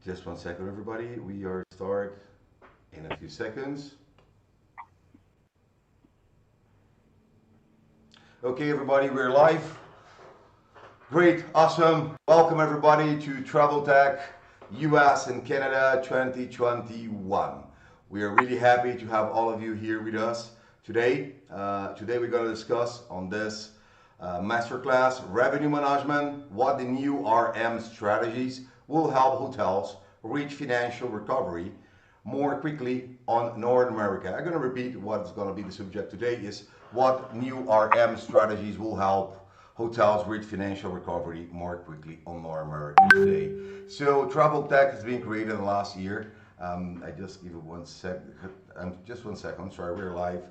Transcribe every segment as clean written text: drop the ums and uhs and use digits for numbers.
Just 1 second, everybody. We are start in a few seconds. Okay, everybody, we're live. Great, awesome. Welcome, everybody, to Travel Tech US and Canada 2021. We are really happy to have all of you here with us today. Today, we're going to discuss on this masterclass revenue management, what the new RM strategies will help hotels reach financial recovery more quickly on North America. I'm going to repeat what's going to be the subject today is what new RM strategies will help hotels reach financial recovery more quickly on North America today. So Travel Tech has been created in the last year. I just give it 1 sec. Just 1 second. I'm sorry, we're live.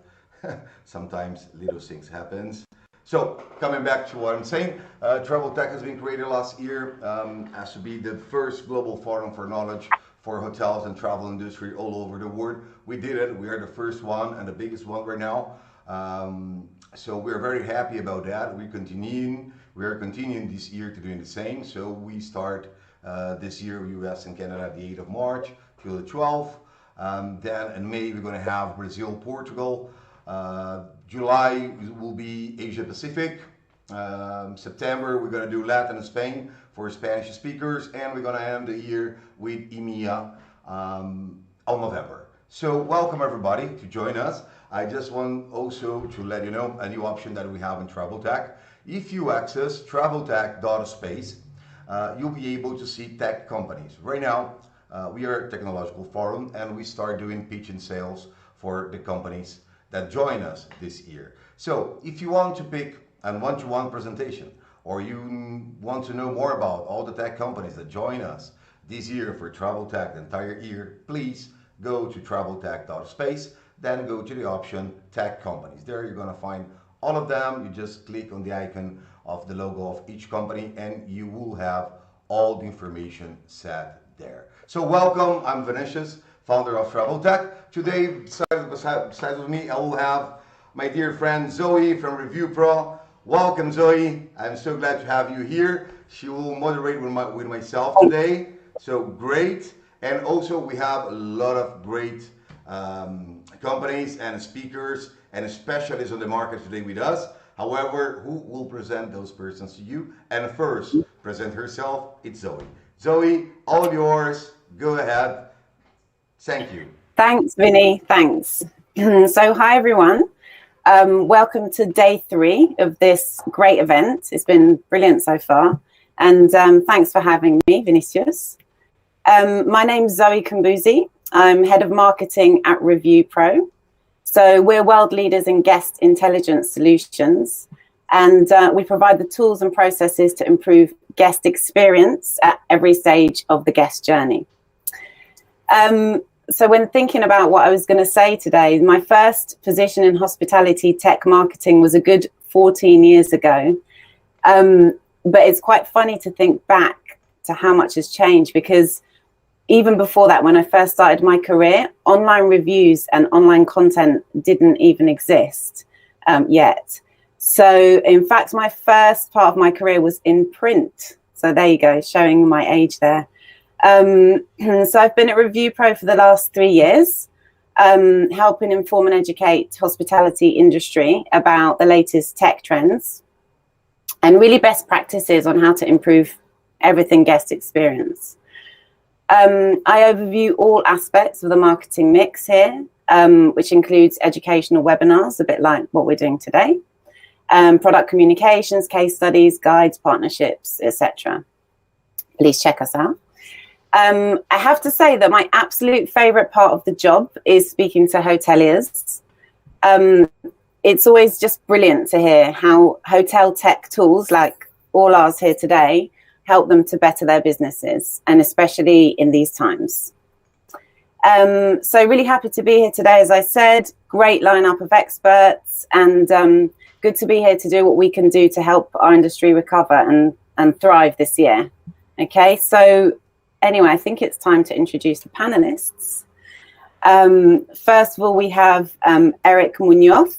Sometimes little things happens. So coming back to what I'm saying, Travel Tech has been created last year as to be the first global forum for knowledge for hotels and travel industry all over the world. We did it. We are the first one and the biggest one right now. So we're very happy about that. We are continuing this year to doing the same. So we start this year US and Canada the 8th of March till the 12th. Then in May we're going to have Brazil, Portugal. July will be Asia Pacific. September we're going to do Latin and Spain for Spanish speakers, and we're going to end the year with EMEA on November. So welcome everybody to join us. I just want also to let you know a new option that we have in Travel Tech. If you access traveltech.space, you'll be able to see tech companies. Right now, we are a technological forum and we start doing pitch and sales for the companies that join us this year. So if you want to pick a one-to-one presentation or you want to know more about all the tech companies that join us this year for Travel Tech the entire year, please go to traveltech.space, then go to the option tech companies. There you're going to find all of them. You just click on the icon of the logo of each company and you will have all the information set there. So welcome, I'm Vinicius, founder of Travel Tech. Today, beside of me, I will have my dear friend Zoe from Review Pro. Welcome, Zoe. I'm so glad to have you here. She will moderate with myself today. So great. And also we have a lot of great companies and speakers and specialists on the market today with us. However, who will present those persons to you? And first, present herself, it's Zoe. Zoe, all yours. Go ahead. Thank you. Thanks, Vinny. Thanks. So, hi, everyone. Welcome to day 3 of this great event. It's been brilliant so far. And thanks for having me, Vinicius. My name's Zoe Kambuzi. I'm head of marketing at Review Pro. So we're world leaders in guest intelligence solutions. And we provide the tools and processes to improve guest experience at every stage of the guest journey. So when thinking about what I was going to say today, my first position in hospitality tech marketing was a good 14 years ago. But it's quite funny to think back to how much has changed, because even before that, when I first started my career, online reviews and online content didn't even exist yet. So in fact, my first part of my career was in print. So there you go, showing my age there. So I've been at Review Pro for the last 3 years, helping inform and educate hospitality industry about the latest tech trends and really best practices on how to improve everything guest experience. I overview all aspects of the marketing mix here, which includes educational webinars, a bit like what we're doing today, product communications, case studies, guides, partnerships, etc. Please check us out. I have to say that my absolute favorite part of the job is speaking to hoteliers. It's always just brilliant to hear how hotel tech tools, like all ours here today, help them to better their businesses, and especially in these times. So really happy to be here today. As I said, great lineup of experts, and good to be here to do what we can do to help our industry recover and thrive this year. Okay, so anyway, I think it's time to introduce the panelists. First of all, we have Eric Munoz,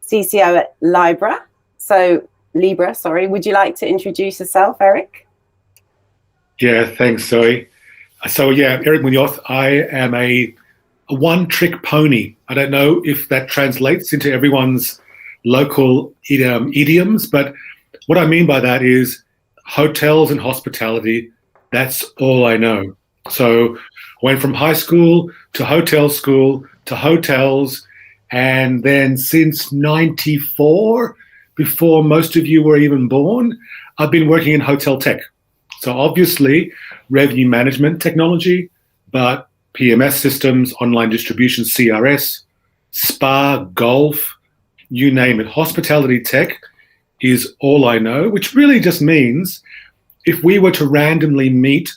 CCO at Libra. Would you like to introduce yourself, Eric? Yeah, thanks, Zoe. So yeah, Eric Munoz, I am a one-trick pony. I don't know if that translates into everyone's local idioms, but what I mean by that is hotels and hospitality, that's all I know. So went from high school to hotel school to hotels, and then since 94, before most of you were even born, I've been working in hotel tech. So obviously revenue management technology, but PMS systems, online distribution, CRS, spa, golf, you name it. Hospitality tech is all I know, which really just means if we were to randomly meet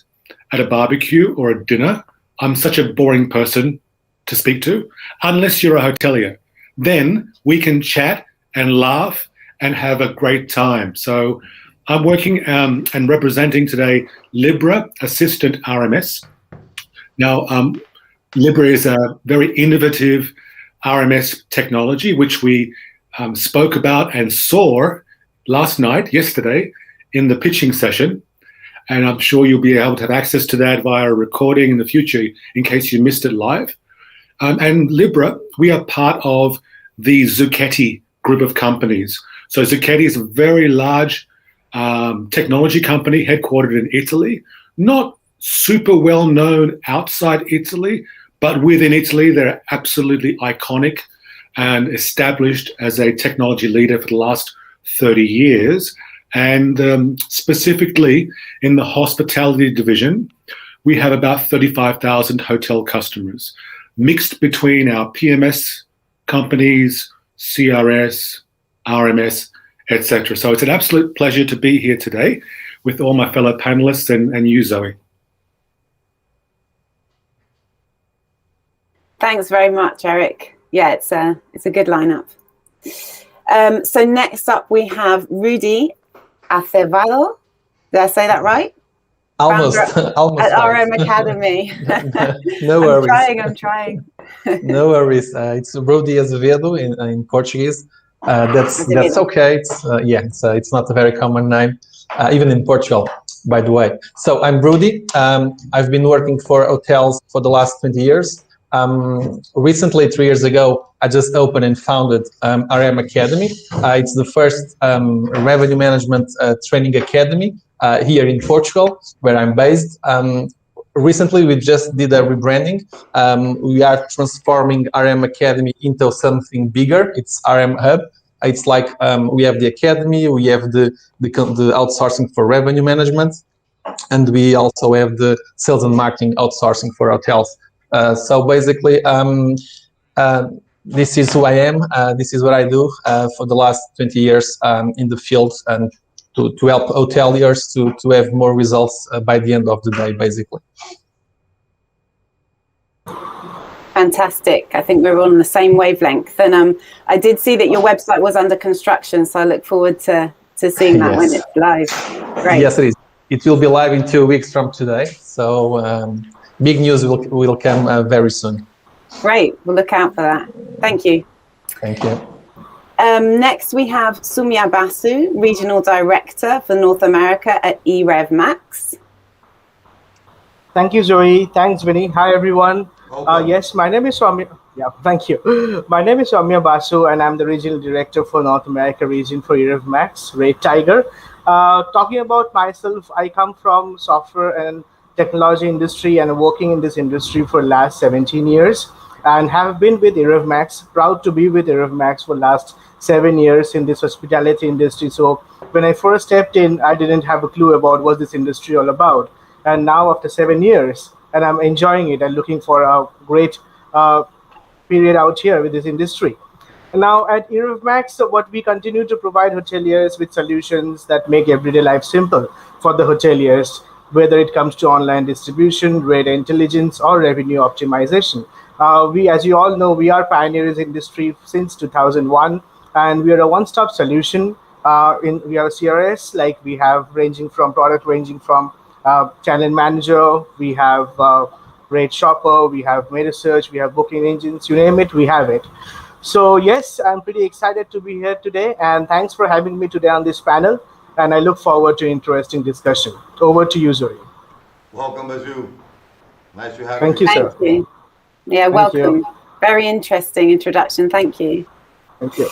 at a barbecue or a dinner, I'm such a boring person to speak to, unless you're a hotelier. Then we can chat and laugh and have a great time. So I'm working and representing today Libra Assistant RMS. Now, Libra is a very innovative RMS technology, which we spoke about and saw yesterday, in the pitching session. And I'm sure you'll be able to have access to that via a recording in the future in case you missed it live. And Libra, we are part of the Zucchetti group of companies. So Zucchetti is a very large technology company headquartered in Italy, not super well known outside Italy, but within Italy, they're absolutely iconic and established as a technology leader for the last 30 years. And specifically in the hospitality division, we have about 35,000 hotel customers, mixed between our PMS companies, CRS, RMS, etc. So it's an absolute pleasure to be here today with all my fellow panelists and you, Zoe. Thanks very much, Eric. Yeah, it's a good lineup. So next up we have Rudy Acevedo. Did I say that right? Almost at RM Academy. No worries. I'm trying. No worries. It's Rudy Azevedo in Portuguese. That's okay. It's not a very common name, even in Portugal, by the way. So I'm Rudy. I've been working for hotels for the last 20 years. Recently, 3 years ago, I just opened and founded RM Academy. It's the first revenue management training academy here in Portugal, where I'm based. Recently, we just did a rebranding. We are transforming RM Academy into something bigger. It's RM Hub. It's like we have the academy, we have the outsourcing for revenue management, and we also have the sales and marketing outsourcing for hotels. So basically, this is who I am. This is what I do for the last 20 years in the field, and to help hoteliers to have more results by the end of the day, basically. Fantastic. I think we're on the same wavelength. And I did see that your website was under construction, so I look forward to seeing that when it's live. Great. Yes, it is. It will be live in 2 weeks from today. So big news will come very soon. Great. We'll look out for that. Thank you. Thank you. Next, we have Soumya Basu, Regional Director for North America at eRevMax. Thank you, Zoe. Thanks, Vinny. Hi, everyone. Yes, my name is Soumya. Yeah, thank you. My name is Soumya Basu, and I'm the Regional Director for North America region for eRevMax, Red Tiger. Talking about myself, I come from software and technology industry and working in this industry for the last 17 years and have been with eRevMax, proud to be with eRevMax for the last 7 years in this hospitality industry. So when I first stepped in, I didn't have a clue about what this industry all about. And now after 7 years, and I'm enjoying it and looking for a great period out here with this industry. And now at eRevMax, what we continue to provide hoteliers with solutions that make everyday life simple for the hoteliers, whether it comes to online distribution, data intelligence, or revenue optimization. We, as you all know, we are pioneers in industry since 2001, and we are a one-stop solution. We are a CRS, like we have product ranging from channel manager, we have rate shopper, we have metasearch, we have booking engines, you name it, we have it. So yes, I'm pretty excited to be here today, and thanks for having me today on this panel, and I look forward to interesting discussion. Over to you, Zoe. Welcome, Basu. Nice to have you. Thank you, sir. Thank you. Yeah, welcome. Very interesting introduction. Thank you. Thank you.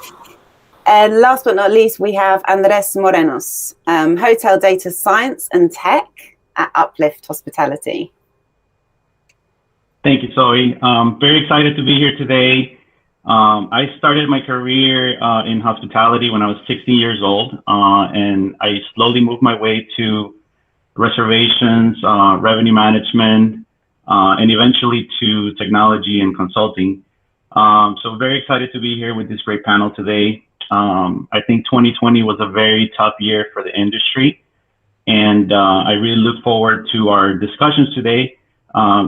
And last but not least, we have Andres Morenos, Hotel Data Science and Tech at Uplift Hospitality. Thank you, Zoe. Very excited to be here today. I started my career in hospitality when I was 16 years old, and I slowly moved my way to reservations, revenue management, and eventually to technology and consulting. So very excited to be here with this great panel today. I think 2020 was a very tough year for the industry, and I really look forward to our discussions today.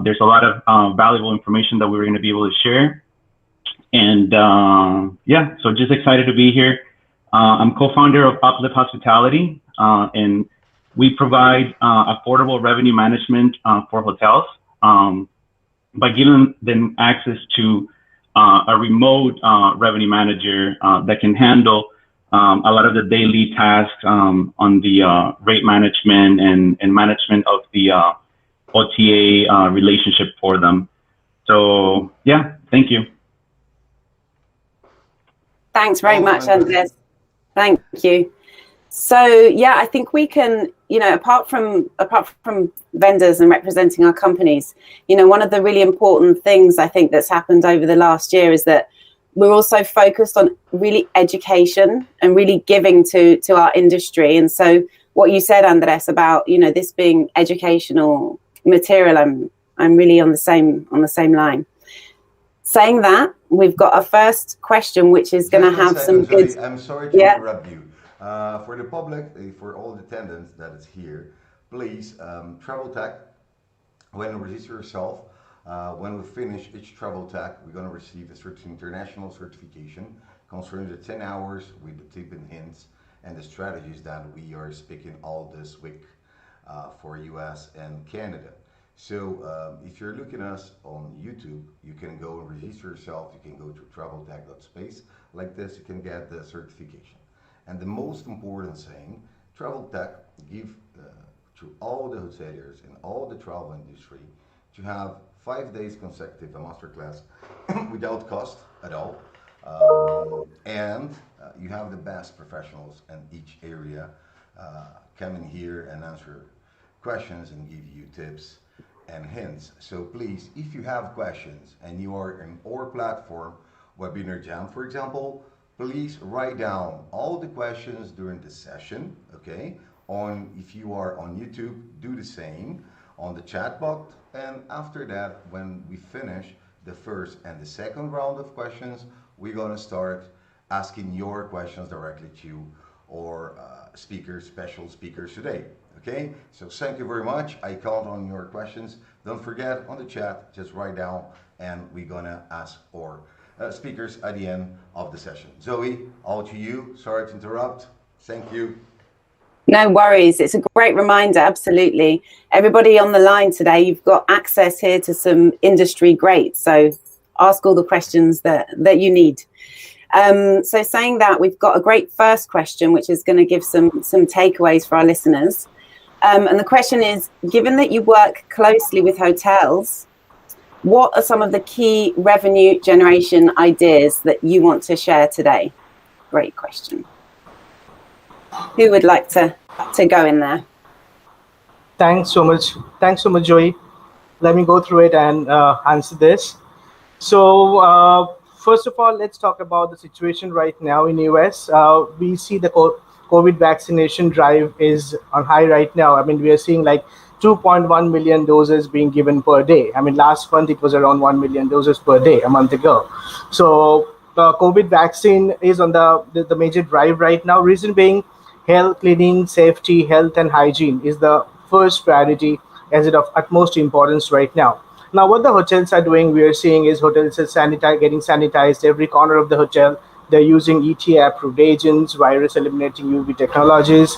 There's a lot of valuable information that we're going to be able to share. And yeah, so just excited to be here. I'm co-founder of Uplift Hospitality, and we provide affordable revenue management for hotels by giving them access to a remote revenue manager that can handle a lot of the daily tasks on the rate management and management of the OTA relationship for them. So yeah, thank you. Thanks very much, Andres. Thank you. So yeah, I think we can, apart from vendors and representing our companies, one of the really important things I think that's happened over the last year is that we're also focused on really education and really giving to our industry. And so what you said, Andres, about this being educational material, I'm really on the same line. Saying that, we've got our first question, which is going to have some good. I'm sorry to interrupt you. For the public, for all the attendants that is here, please, Travel Tech, when you register yourself, when we finish each Travel Tech, we're going to receive a international certification concerning the 10 hours with the tip and hints and the strategies that we are speaking all this week for US and Canada. So if you're looking at us on YouTube, you can go and register yourself. You can go to traveltech.space. Like this, you can get the certification. And the most important thing, Travel Tech give to all the hoteliers and all the travel industry to have 5 days consecutive a masterclass without cost at all. And you have the best professionals in each area come in here and answer questions and give you tips and hints. So please, if you have questions and you are in our platform, Webinar Jam, for example, please write down all the questions during the session, okay? If you are on YouTube, do the same on the chat box. And after that, when we finish the first and the second round of questions, we're gonna start asking your questions directly to our special speakers today. Okay, so thank you very much. I count on your questions. Don't forget on the chat, just write down, and we're gonna ask our speakers at the end of the session. Zoe, all to you. Sorry to interrupt. Thank you. No worries. It's a great reminder. Absolutely. Everybody on the line today, you've got access here to some industry greats. So ask all the questions that you need. So saying that, we've got a great first question, which is going to give some takeaways for our listeners. And the question is, given that you work closely with hotels, what are some of the key revenue generation ideas that you want to share today? Great question. Who would like to go in there? Thanks so much. Thanks so much, Joey. Let me go through it and answer this. So first of all, let's talk about the situation right now in US. We see the COVID vaccination drive is on high right now. I mean, we are seeing like 2.1 million doses being given per day. I mean, last month it was around 1 million doses per day a month ago. So the COVID vaccine is on the major drive right now. Reason being, health, cleaning, safety, health and hygiene is the first priority as it of utmost importance right now. Now, what the hotels are doing, we are seeing is hotels are getting sanitized every corner of the hotel. They're using ETA-approved agents, virus eliminating UV technologies,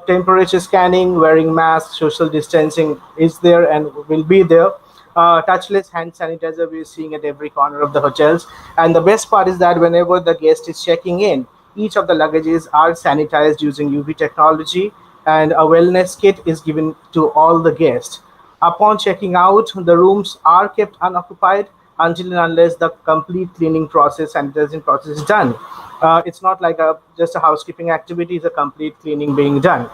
temperature scanning, wearing masks, social distancing is there and will be there. Touchless hand sanitizer we're seeing at every corner of the hotels. And the best part is that whenever the guest is checking in, each of the luggages are sanitized using UV technology, and a wellness kit is given to all the guests. Upon checking out, the rooms are kept unoccupied until and unless the complete cleaning process, sanitizing process is done. It's not like just a housekeeping activity, it's a complete cleaning being done.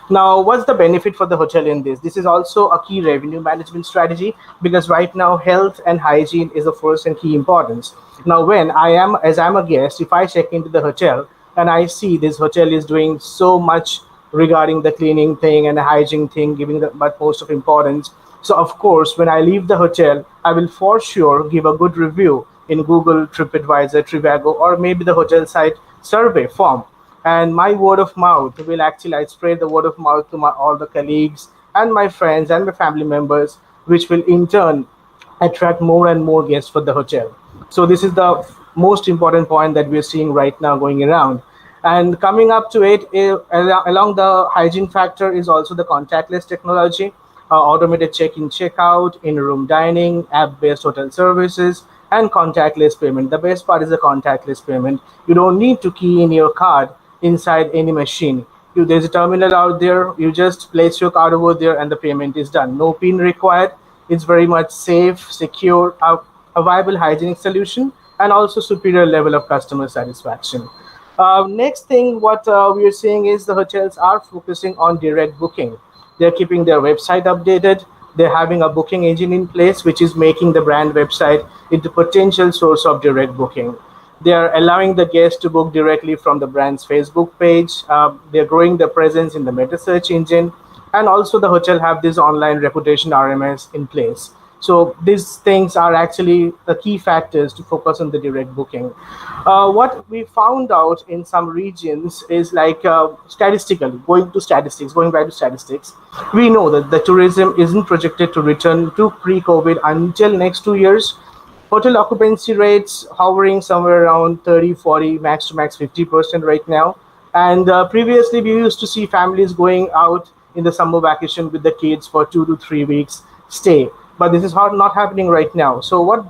Now, what's the benefit for the hotel in this? This is also a key revenue management strategy, because right now health and hygiene is the first and key importance. Now, as I'm a guest, if I check into the hotel and I see this hotel is doing so much regarding the cleaning thing and the hygiene thing, giving the most of importance. So of course, when I leave the hotel, I will for sure give a good review in Google, TripAdvisor, Trivago, or maybe the hotel site survey form. And my word of mouth will actually, I spread the word of mouth to all the colleagues and my friends and my family members, which will in turn attract more and more guests for the hotel. So this is the most important point that we're seeing right now going around. And coming up to it, along the hygiene factor is also the contactless technology, automated check-in, check-out, in-room dining, app-based hotel services, and contactless payment. The best part is the contactless payment. You don't need to key in your card inside any machine. There's a terminal out there. You just place your card over there and the payment is done. No PIN required. It's very much safe, secure, a viable hygienic solution, and also superior level of customer satisfaction. Next thing, what we are seeing is the hotels are focusing on direct booking. They're keeping their website updated. They're having a booking engine in place, which is making the brand website into potential source of direct booking. They are allowing the guests to book directly from the brand's Facebook page. They're growing their presence in the meta search engine. And also the hotel have this online reputation RMS in place. So these things are actually the key factors to focus on the direct booking. What we found out in some regions is like statistically, going back to statistics, we know that the tourism isn't projected to return to pre-COVID until next 2 years. Hotel occupancy rates hovering somewhere around 30, 40, max to max 50% right now. And previously we used to see families going out in the summer vacation with the kids for 2 to 3 weeks stay. But this is not happening right now. So what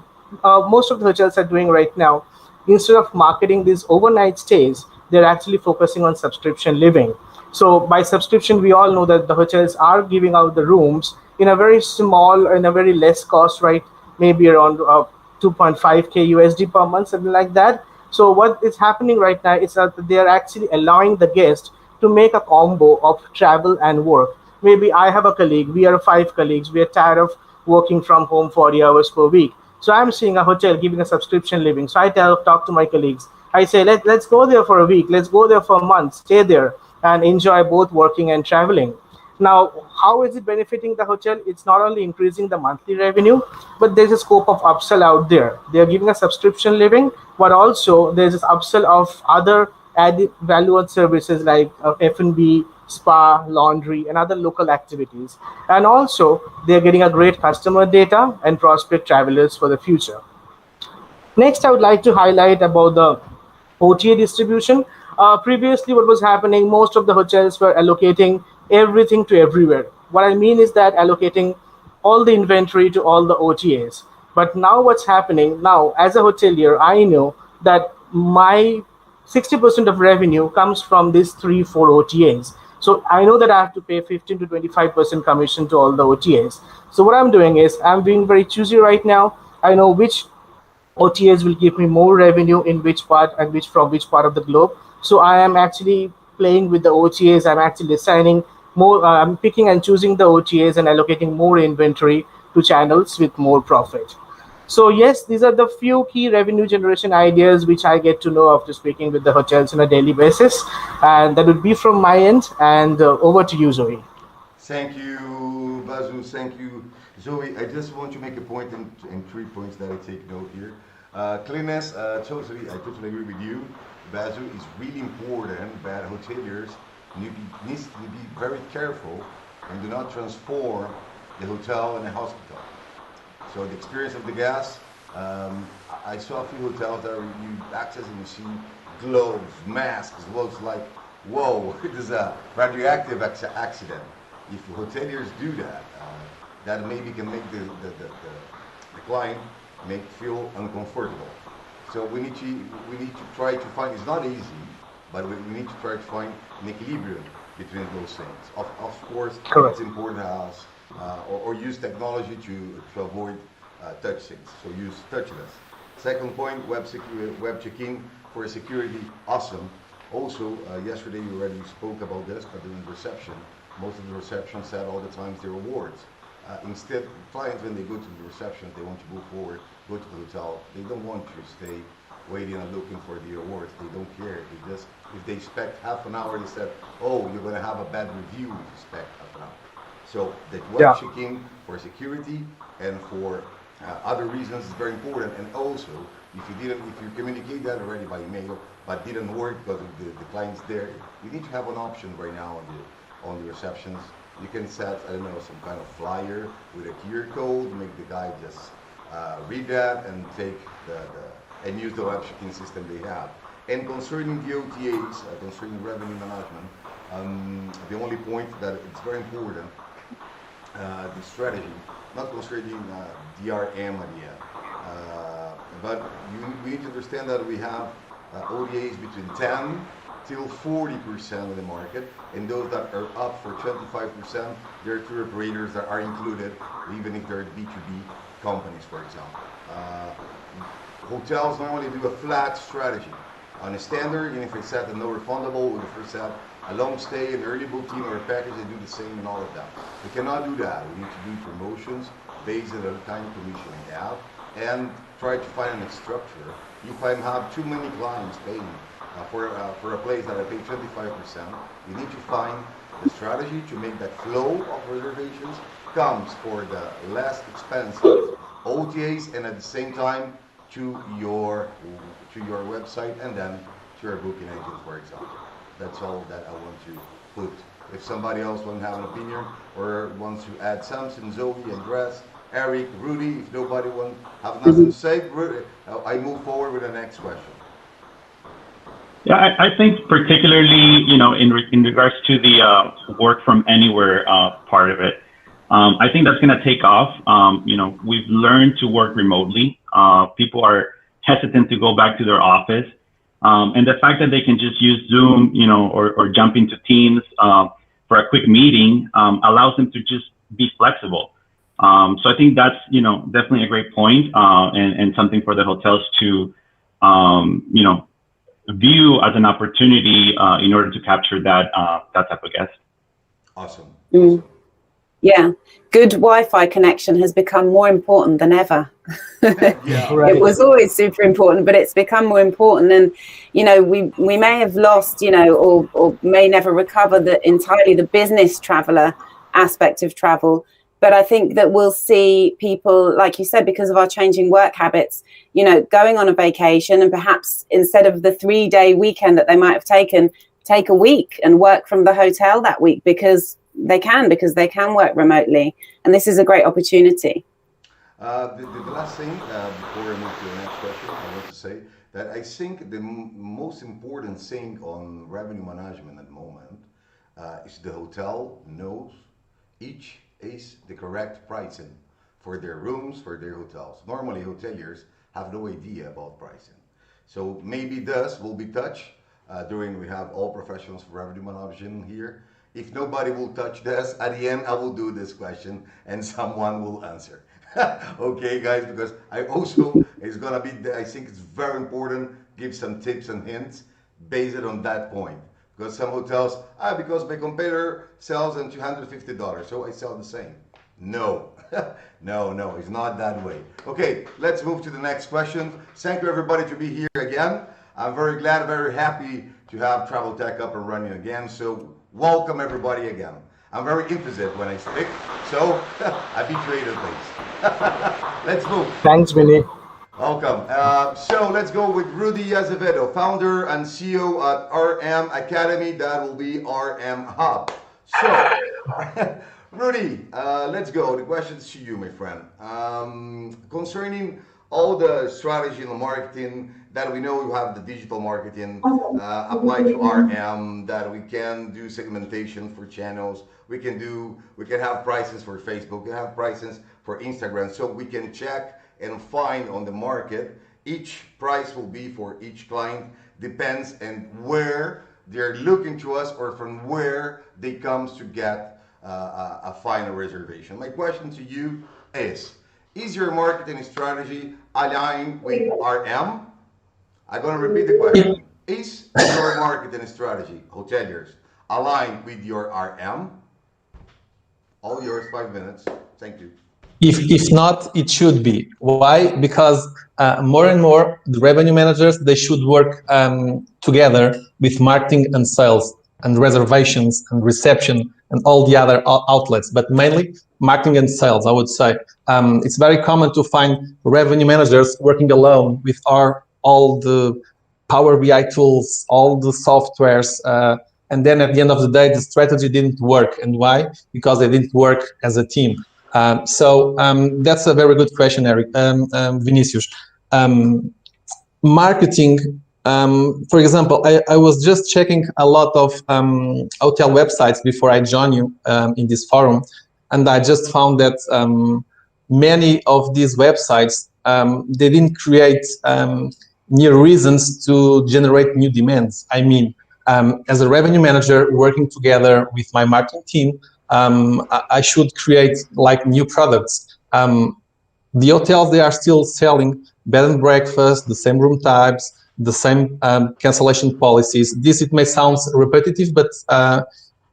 most of the hotels are doing right now, instead of marketing these overnight stays, they're actually focusing on subscription living. So by subscription, we all know that the hotels are giving out the rooms in a very small, in a very less cost, right? Maybe around 2.5K USD per month, something like that. So what is happening right now is that they are actually allowing the guest to make a combo of travel and work. Maybe I have a colleague, we are 5 colleagues, we are tired of working from home 40 hours per week. So I'm seeing a hotel giving a subscription living. So I talk to my colleagues. I say, let's go there for a week. Let's go there for a month, stay there and enjoy both working and traveling. Now, how is it benefiting the hotel? It's not only increasing the monthly revenue, but there's a scope of upsell out there. They're giving a subscription living, but also there's this upsell of other added value-add services like F&B, spa, laundry, and other local activities. And also, they're getting a great customer data and prospect travelers for the future. Next, I would like to highlight about the OTA distribution. Previously, what was happening, most of the hotels were allocating everything to everywhere. What I mean is that allocating all the inventory to all the OTAs. But now what's happening, now as a hotelier, I know that my 60% of revenue comes from these 3-4 OTAs. So I know that I have to pay 15 to 25% commission to all the OTAs. So what I'm doing is I'm being very choosy right now. I know which OTAs will give me more revenue in which part and from which part of the globe. So I am actually playing with the OTAs. I'm actually designing more. I'm picking and choosing the OTAs and allocating more inventory to channels with more profit. So yes, these are the few key revenue generation ideas which I get to know after speaking with the hotels on a daily basis. And that would be from my end. And over to you, Zoe. Thank you, Basu. Thank you, Zoe. I just want to make a point in 3 points that I take note here. Cleanliness, I totally agree with you. Basu is really important, but hoteliers needs to be very careful and do not transform the hotel and the hospital. So the experience of the guests, I saw a few hotels that you access and you see gloves, masks, looks like, whoa, it is a radioactive accident. If hoteliers do that, that maybe can make the client feel uncomfortable. So we need to try to find, it's not easy, but we need to try to find an equilibrium between those things. Of course, correct. It's important to us or use technology to avoid touch things. So use touchless. Second point, web check-in for security, awesome. Also, yesterday we already spoke about this, but during reception, most of the reception said all the times their rewards. Instead, clients, when they go to the reception, they want to go forward, go to the hotel. They don't want to stay waiting and looking for the awards. They don't care. They just, if they expect half an hour, they said, oh, you're going to have a bad review if you expect half an hour. So that web check-in for security and for other reasons is very important. And also, if you communicate that already by email, but didn't work because of the clients there, you need to have an option right now on the receptions. You can set, I don't know, some kind of flyer with a QR code, make the guy just read that and take and use the web check-in system they have. And concerning the OTAs, concerning revenue management, the only point that it's very important, the strategy, not concerning DRM idea, but we need to understand that we have OTAs between 10 till 40% of the market, and those that are up for 25%, they're tour operators that are included, even if they're B2B companies, for example. Hotels normally do a flat strategy. On a standard, even if it's set a no refundable, or if it's set a long stay, an early booking, or a package, they do the same in all of them. We cannot do that. We need to do promotions based on the kind of commission we have, and try to find a structure. If I have too many clients paying for a place that I pay 25%, you need to find the strategy to make that flow of reservations comes for the less expensive OTAs, and at the same time to your website and then to your booking agent, for example. That's all that I want to put. If somebody else wants to have an opinion or wants to add something, Zoe, Andres, Eric, Rudy, if nobody wants have nothing to say, I move forward with the next question. Yeah, I think particularly, in regards to the work from anywhere part of it, I think that's going to take off. We've learned to work remotely. People are hesitant to go back to their office. And the fact that they can just use Zoom, or jump into Teams for a quick meeting allows them to just be flexible. So I think that's, definitely a great point, and something for the hotels to, view as an opportunity in order to capture that type of guest. Awesome. Mm. Yeah, good Wi-Fi connection has become more important than ever. Yeah, right. It was always super important, but it's become more important. And we may have lost, or may never recover entirely the business traveler aspect of travel. But I think that we'll see people, like you said, because of our changing work habits, going on a vacation, and perhaps instead of the 3-day weekend that they might have taken, take a week and work from the hotel that week because they can work remotely. And this is a great opportunity. The last thing, before I move to the next question, I want to say that I think the most important thing on revenue management at the moment is the hotel knows each is the correct pricing for their rooms, for their hotels. Normally, hoteliers have no idea about pricing. So maybe this will be touched during, we have all professionals for revenue management here. If nobody will touch this, at the end, I will do this question and someone will answer. Okay, guys, because I also, it's gonna be, I think it's very important, give some tips and hints based on that point. Because some hotels, because my competitor sells at $250, so I sell the same. No, no, it's not that way. Okay, let's move to the next question. Thank you everybody to be here again. I'm very glad, very happy to have Travel Tech up and running again. So welcome everybody again. I'm very interested when I speak, so I be creative, please. Let's move. Thanks, Vinny. Welcome. So let's go with Rudy Azevedo, founder and CEO at RM Academy. That will be RM Hub. So, Rudy, let's go. The question is to you, my friend. Concerning all the strategy and the marketing that we know, you have the digital marketing applied to RM, that we can do segmentation for channels. We can have prices for Facebook. We can have prices for Instagram. So we can check and find on the market, each price will be for each client, depends on where they're looking to us or from where they come to get a final reservation. My question to you is your marketing strategy aligned with RM? I'm going to repeat the question. Is your marketing strategy, hoteliers, aligned with your RM? All yours, 5 minutes. Thank you. If not, it should be. Why? Because more and more the revenue managers, they should work together with marketing and sales and reservations and reception and all the other outlets, but mainly marketing and sales, I would say. It's very common to find revenue managers working alone with all the Power BI tools, all the softwares, and then at the end of the day, the strategy didn't work. And why? Because they didn't work as a team. So that's a very good question, Eric, Vinicius. Marketing, for example, I was just checking a lot of hotel websites before I joined you in this forum, and I just found that many of these websites, they didn't create new reasons to generate new demands. I mean, as a revenue manager working together with my marketing team, I should create like new products. The hotels, they are still selling bed and breakfast, the same room types, the same cancellation policies. It may sound repetitive, but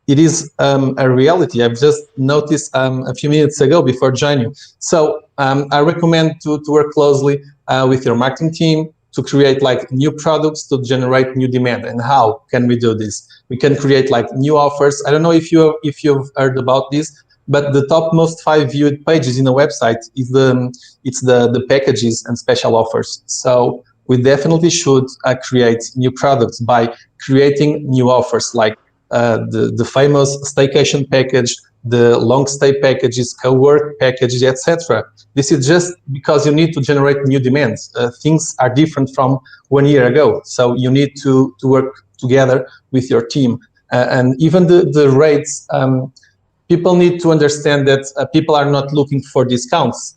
it is a reality. I've just noticed a few minutes ago before joining. So I recommend to work closely with your marketing team to create like new products to generate new demand. And how can we do this? We can create like new offers. I don't know if you've heard about this, but the top most 5 viewed pages in a website is the packages and special offers. So we definitely should create new products by creating new offers, like the famous staycation package, the long stay packages, co-work packages, etc. This is just because you need to generate new demands. Things are different from 1 year ago, so you need to work together with your team. And even the rates, people need to understand that people are not looking for discounts.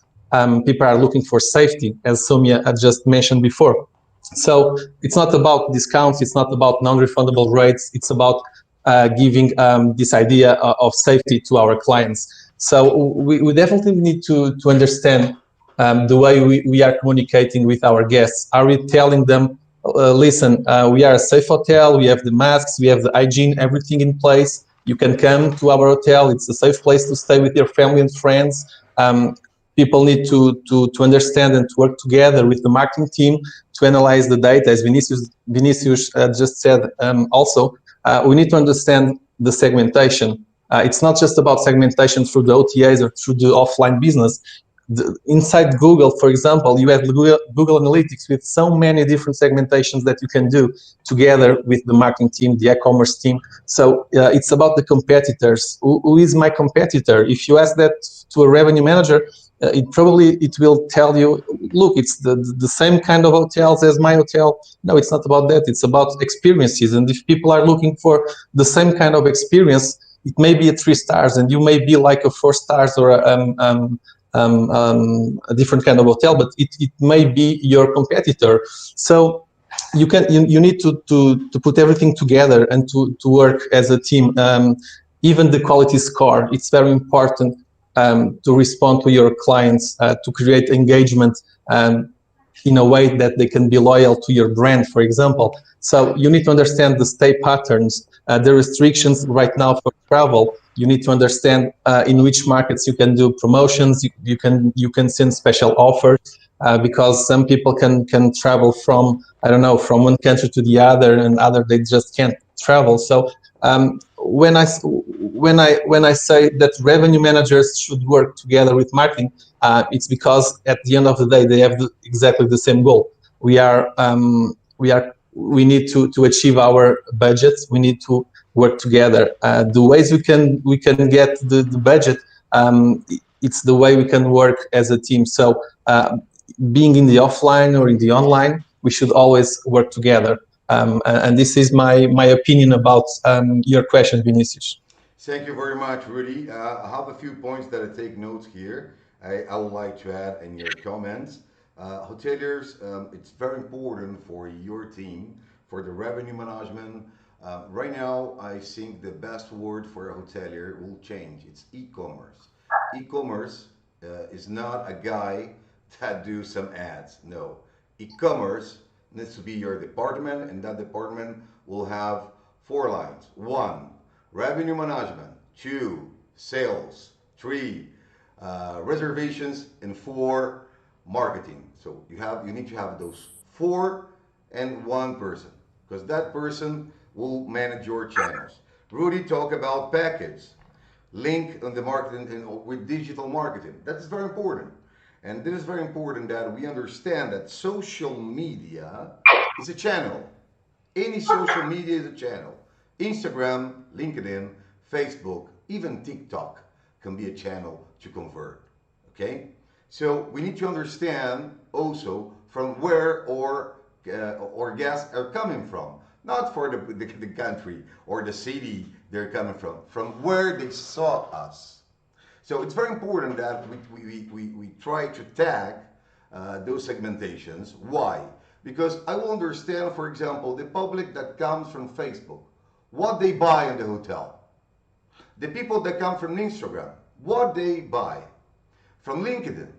People are looking for safety, as Soumya had just mentioned before. So it's not about discounts, it's not about non-refundable rates, it's about giving this idea of safety to our clients. So we definitely need to understand the way we are communicating with our guests. Are we telling them, listen, we are a safe hotel, we have the masks, we have the hygiene, everything in place. You can come to our hotel. It's a safe place to stay with your family and friends. People need to understand and to work together with the marketing team to analyze the data. As Vinicius just said also, we need to understand the segmentation. It's not just about segmentation through the OTAs or through the offline business. Inside Google, for example, you have Google Analytics with so many different segmentations that you can do together with the marketing team, the e-commerce team. So it's about the competitors. Who is my competitor? If you ask that to a revenue manager, it will tell you, look, it's the same kind of hotels as my hotel. No, it's not about that. It's about experiences. And if people are looking for the same kind of experience, it may be a 3 stars, and you may be like a 4 stars or a different kind of hotel, but it may be your competitor. So you need to put everything together and to work as a team. Even the quality score, it's very important to respond to your clients, to create engagement in a way that they can be loyal to your brand, for example. So you need to understand the stay patterns, the restrictions right now for travel. You need to understand in which markets you can do promotions. You can send special offers because some people can travel from, I don't know, from one country to the other, and other they just can't travel. So when I say that revenue managers should work together with marketing, it's because at the end of the day they have exactly the same goal. We need to achieve our budgets. We need to work together. The ways we can get the budget, it's the way we can work as a team. So being in the offline or in the online, we should always work together. And this is my opinion about your question, Vinicius. Thank you very much, Rudy. I have a few points that I take notes here. I would like to add in your comments. Hoteliers, it's very important for your team, for the revenue management, Right now, I think the best word for a hotelier will change. It's e-commerce. E-commerce is not a guy that do some ads. No, e-commerce needs to be your department, and that department will have 4 lines. 1, revenue management. 2, sales. 3, reservations, and 4, marketing. So you need to have those 4 and 1 person, because that person will manage your channels. Rudy talked about package, link on the marketing and with digital marketing. That's very important. And it is very important that we understand that social media is a channel. Any social media is a channel. Instagram, LinkedIn, Facebook, even TikTok can be a channel to convert. Okay? So we need to understand also from where our guests are coming from. Not for the country or the city they're coming from where they saw us. So it's very important that we try to tag those segmentations. Why? Because I will understand, for example, the public that comes from Facebook, what they buy in the hotel. The people that come from Instagram, what they buy. From LinkedIn,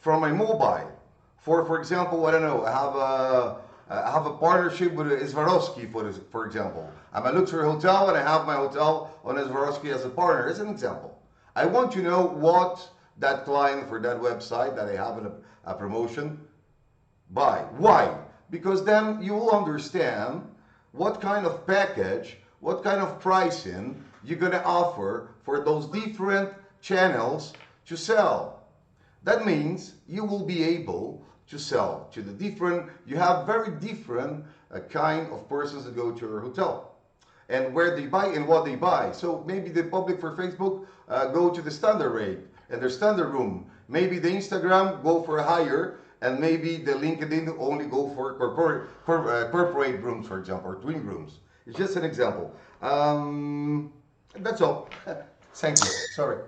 from my mobile. For example, I don't know, I have a partnership with Swarovski, for example. I'm a luxury hotel and I have my hotel on Swarovski as a partner. As an example. I want to know what that client for that website that I have in a promotion buy. Why? Because then you will understand what kind of package, what kind of pricing you're going to offer for those different channels to sell. That means you will be able to sell to the different, you have very different kind of persons that go to your hotel and where they buy and what they buy. So maybe the public for Facebook go to the standard rate and their standard room. Maybe the Instagram go for a higher, and maybe the LinkedIn only go for corporate rooms, for example, or twin rooms. It's just an example. That's all. Thank you. Sorry.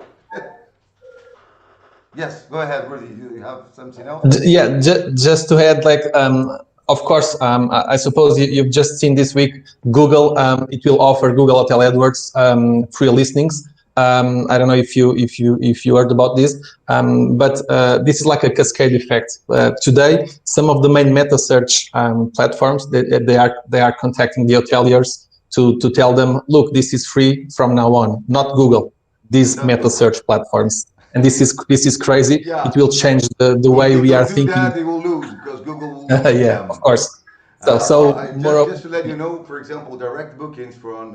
Yes, go ahead, Rudy. You have something else? Yeah, just to add, like, of course, I suppose you've just seen this week, Google, it will offer Google Hotel AdWords free listings. I don't know if you heard about this, but this is like a cascade effect. Today, some of the main meta search platforms, they are contacting the hoteliers to tell them, look, this is free from now on, not Google, these meta search platforms. And this is crazy. Yeah. It will change the way we are thinking. That, they will lose because Google will lose yeah, them. Of course. Just to let you know, for example, direct bookings from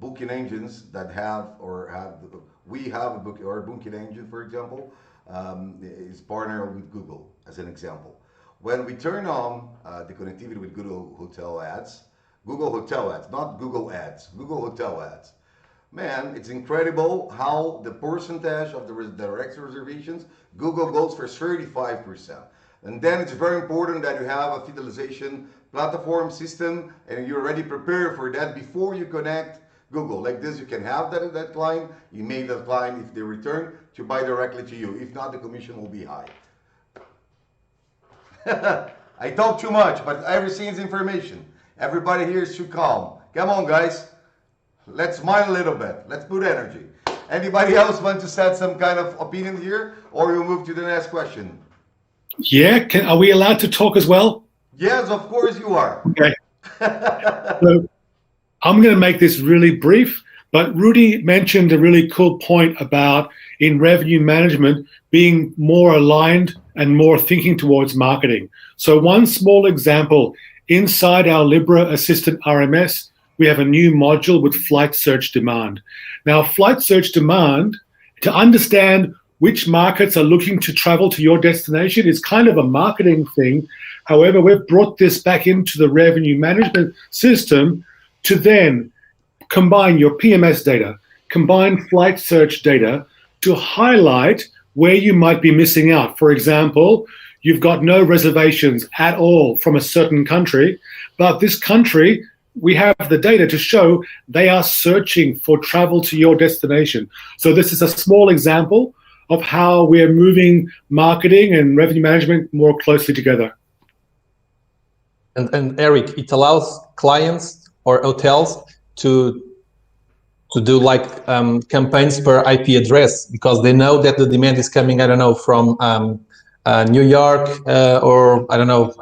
booking engines that we have a booking engine, for example, is partnered with Google as an example. When we turn on the connectivity with Google Hotel Ads, not Google Ads, Google Hotel Ads. Man, it's incredible how the percentage of the direct reservations, Google goes for 35%. And then it's very important that you have a fidelization platform system and you're already prepared for that before you connect Google. Like this, you can have that client, you make that client, if they return, to buy directly to you. If not, the commission will be high. I talk too much, but everything is information. Everybody here is too calm. Come on, guys. Let's smile a little bit. Let's put energy. Anybody else want to set some kind of opinion here, or we'll move to the next question? Yeah, are we allowed to talk as well? Yes, of course you are. Okay. So I'm going to make this really brief, but Rudy mentioned a really cool point about in revenue management being more aligned and more thinking towards marketing. So one small example, inside our Libra Assistant RMS, we have a new module with flight search demand. Now, flight search demand, to understand which markets are looking to travel to your destination is kind of a marketing thing. However, we've brought this back into the revenue management system to then combine your PMS data, combine flight search data to highlight where you might be missing out. For example, you've got no reservations at all from a certain country, but this country, we have the data to show they are searching for travel to your destination. So this is a small example of how we're moving marketing and revenue management more closely together. And Eric, it allows clients or hotels to do like campaigns per IP address, because they know that the demand is coming, I don't know, from New York or I don't know,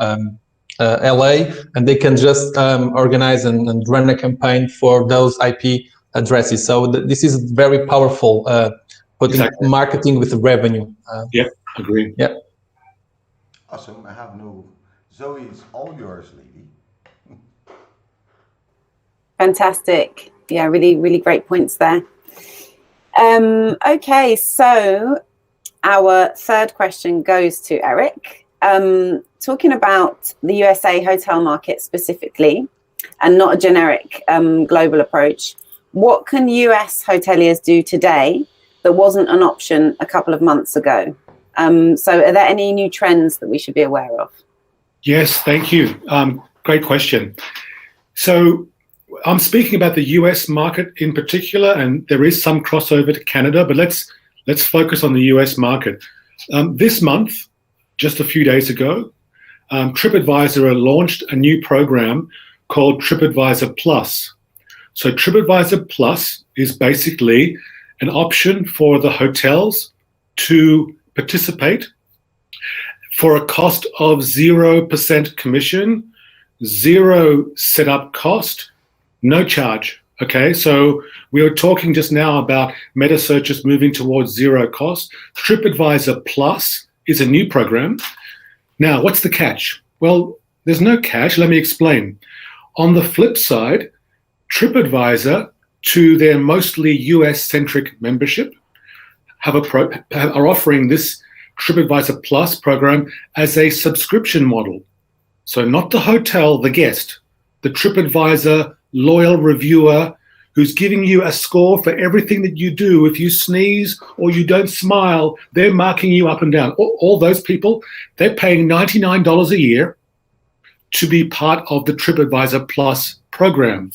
LA, and they can just organize and run a campaign for those IP addresses. So this is very powerful, putting marketing with revenue. Yeah, agree. Yeah. Awesome. I have no. Zoe, it's all yours, lady. Fantastic. Yeah, really, really great points there. Okay, so our third question goes to Eric. Talking about the USA hotel market specifically, and not a generic global approach, what can US hoteliers do today that wasn't an option a couple of months ago? So are there any new trends that we should be aware of? Yes, thank you. Great question. So I'm speaking about the US market in particular, and there is some crossover to Canada, but let's focus on the US market. This month, just a few days ago, TripAdvisor launched a new program called TripAdvisor Plus. So TripAdvisor Plus is basically an option for the hotels to participate for a cost of 0% commission, 0 setup cost, no charge. Okay, so we were talking just now about meta searches moving towards 0 cost. TripAdvisor Plus is a new program. Now, what's the catch? Well, there's no catch. Let me explain. On the flip side, TripAdvisor, to their mostly US-centric membership, are offering this TripAdvisor Plus program as a subscription model. So not the hotel, the guest, the TripAdvisor loyal reviewer who's giving you a score for everything that you do. If you sneeze or you don't smile, they're marking you up and down. All those people, they're paying $99 a year to be part of the TripAdvisor Plus program.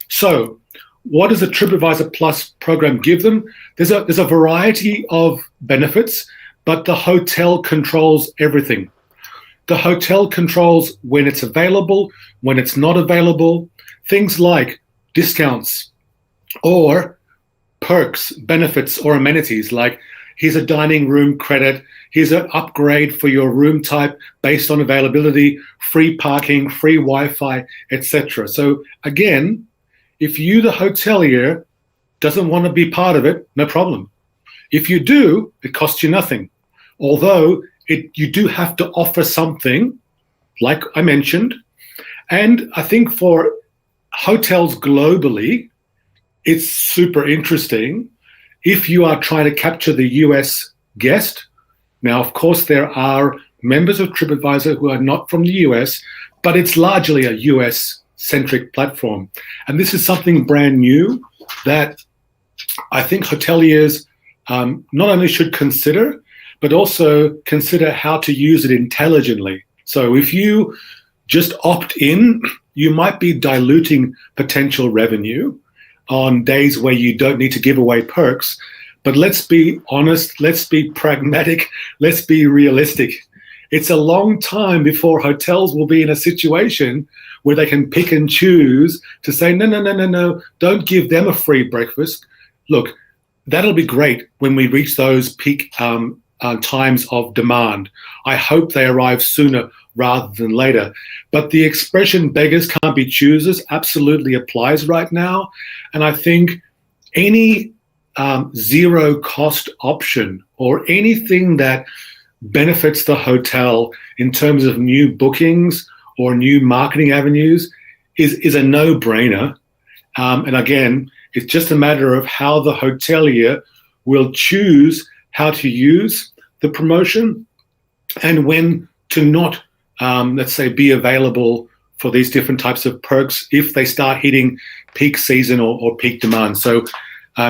So what does the TripAdvisor Plus program give them? There's a variety of benefits, but the hotel controls everything. The hotel controls when it's available, when it's not available, things like discounts or perks, benefits, or amenities, like here's a dining room credit, here's an upgrade for your room type based on availability, free parking, free Wi-Fi, etc. So again, if you, the hotelier, doesn't want to be part of it, no problem. If you do, it costs you nothing. Although you do have to offer something, like I mentioned. And I think for hotels globally, it's super interesting if you are trying to capture the US guest. Now, of course, there are members of TripAdvisor who are not from the US, but it's largely a US-centric platform. And this is something brand new that I think hoteliers not only should consider, but also consider how to use it intelligently. So if you just opt in, you might be diluting potential revenue on days where you don't need to give away perks. But let's be honest, let's be pragmatic, let's be realistic. It's a long time before hotels will be in a situation where they can pick and choose to say, no, don't give them a free breakfast. Look, that'll be great when we reach those peak times of demand. I hope they arrive sooner rather than later. But the expression beggars can't be choosers absolutely applies right now. And I think any zero cost option or anything that benefits the hotel in terms of new bookings or new marketing avenues is a no-brainer. And again, it's just a matter of how the hotelier will choose how to use the promotion and when to not, let's say, be available for these different types of perks if they start hitting peak season or peak demand. So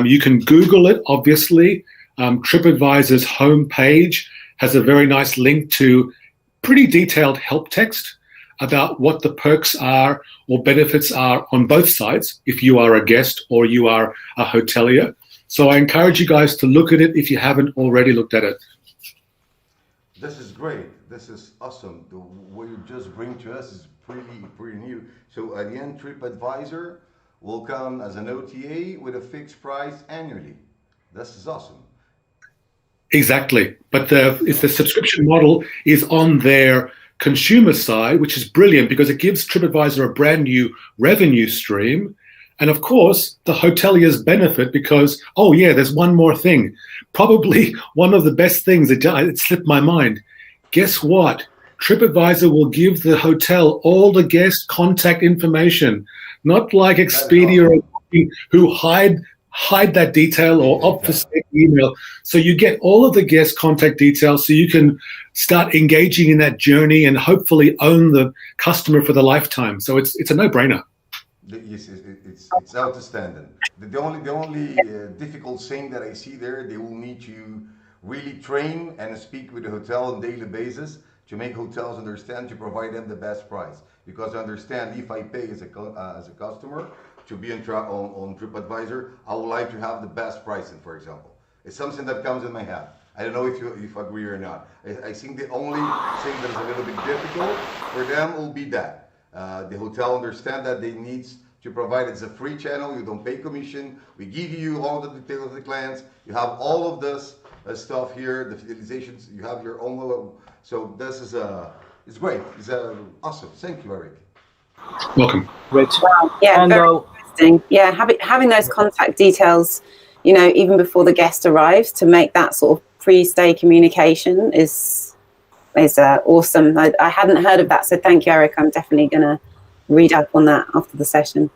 you can Google it, obviously. TripAdvisor's homepage has a very nice link to pretty detailed help text about what the perks are or benefits are on both sides, if you are a guest or you are a hotelier. So I encourage you guys to look at it if you haven't already looked at it. This is great. This is awesome. The what you just bring to us is pretty new. So at the end, TripAdvisor will come as an OTA with a fixed price annually. This is awesome. Exactly. But if the subscription model is on their consumer side, which is brilliant because it gives TripAdvisor a brand new revenue stream. And of course, the hoteliers benefit because, oh yeah, there's one more thing. Probably one of the best things, it slipped my mind. Guess what? TripAdvisor will give the hotel all the guest contact information, not like Expedia or who hide that detail or obfuscate the email. So you get all of the guest contact details so you can start engaging in that journey and hopefully own the customer for the lifetime. So it's a no-brainer. Yes, it's outstanding. The only difficult thing that I see there, they will need to really train and speak with the hotel on a daily basis to make hotels understand, to provide them the best price. Because I understand if I pay as a customer to be on TripAdvisor, I would like to have the best pricing, for example. It's something that comes in my head. I don't know if you agree or not. I think the only thing that is a little bit difficult for them will be that. The hotel understand that they need to provide, it's a free channel, you don't pay commission, we give you all the details of the clients, you have all of this stuff here, the fidelizations, you have your own, so this is it's great, it's awesome. Thank you, Eric. Welcome. Rich. Yeah, and, very interesting. Yeah, having those contact details, you know, even before the guest arrives, to make that sort of pre-stay communication is awesome. I hadn't heard of that, so thank you, Eric. I'm definitely going to read up on that after the session.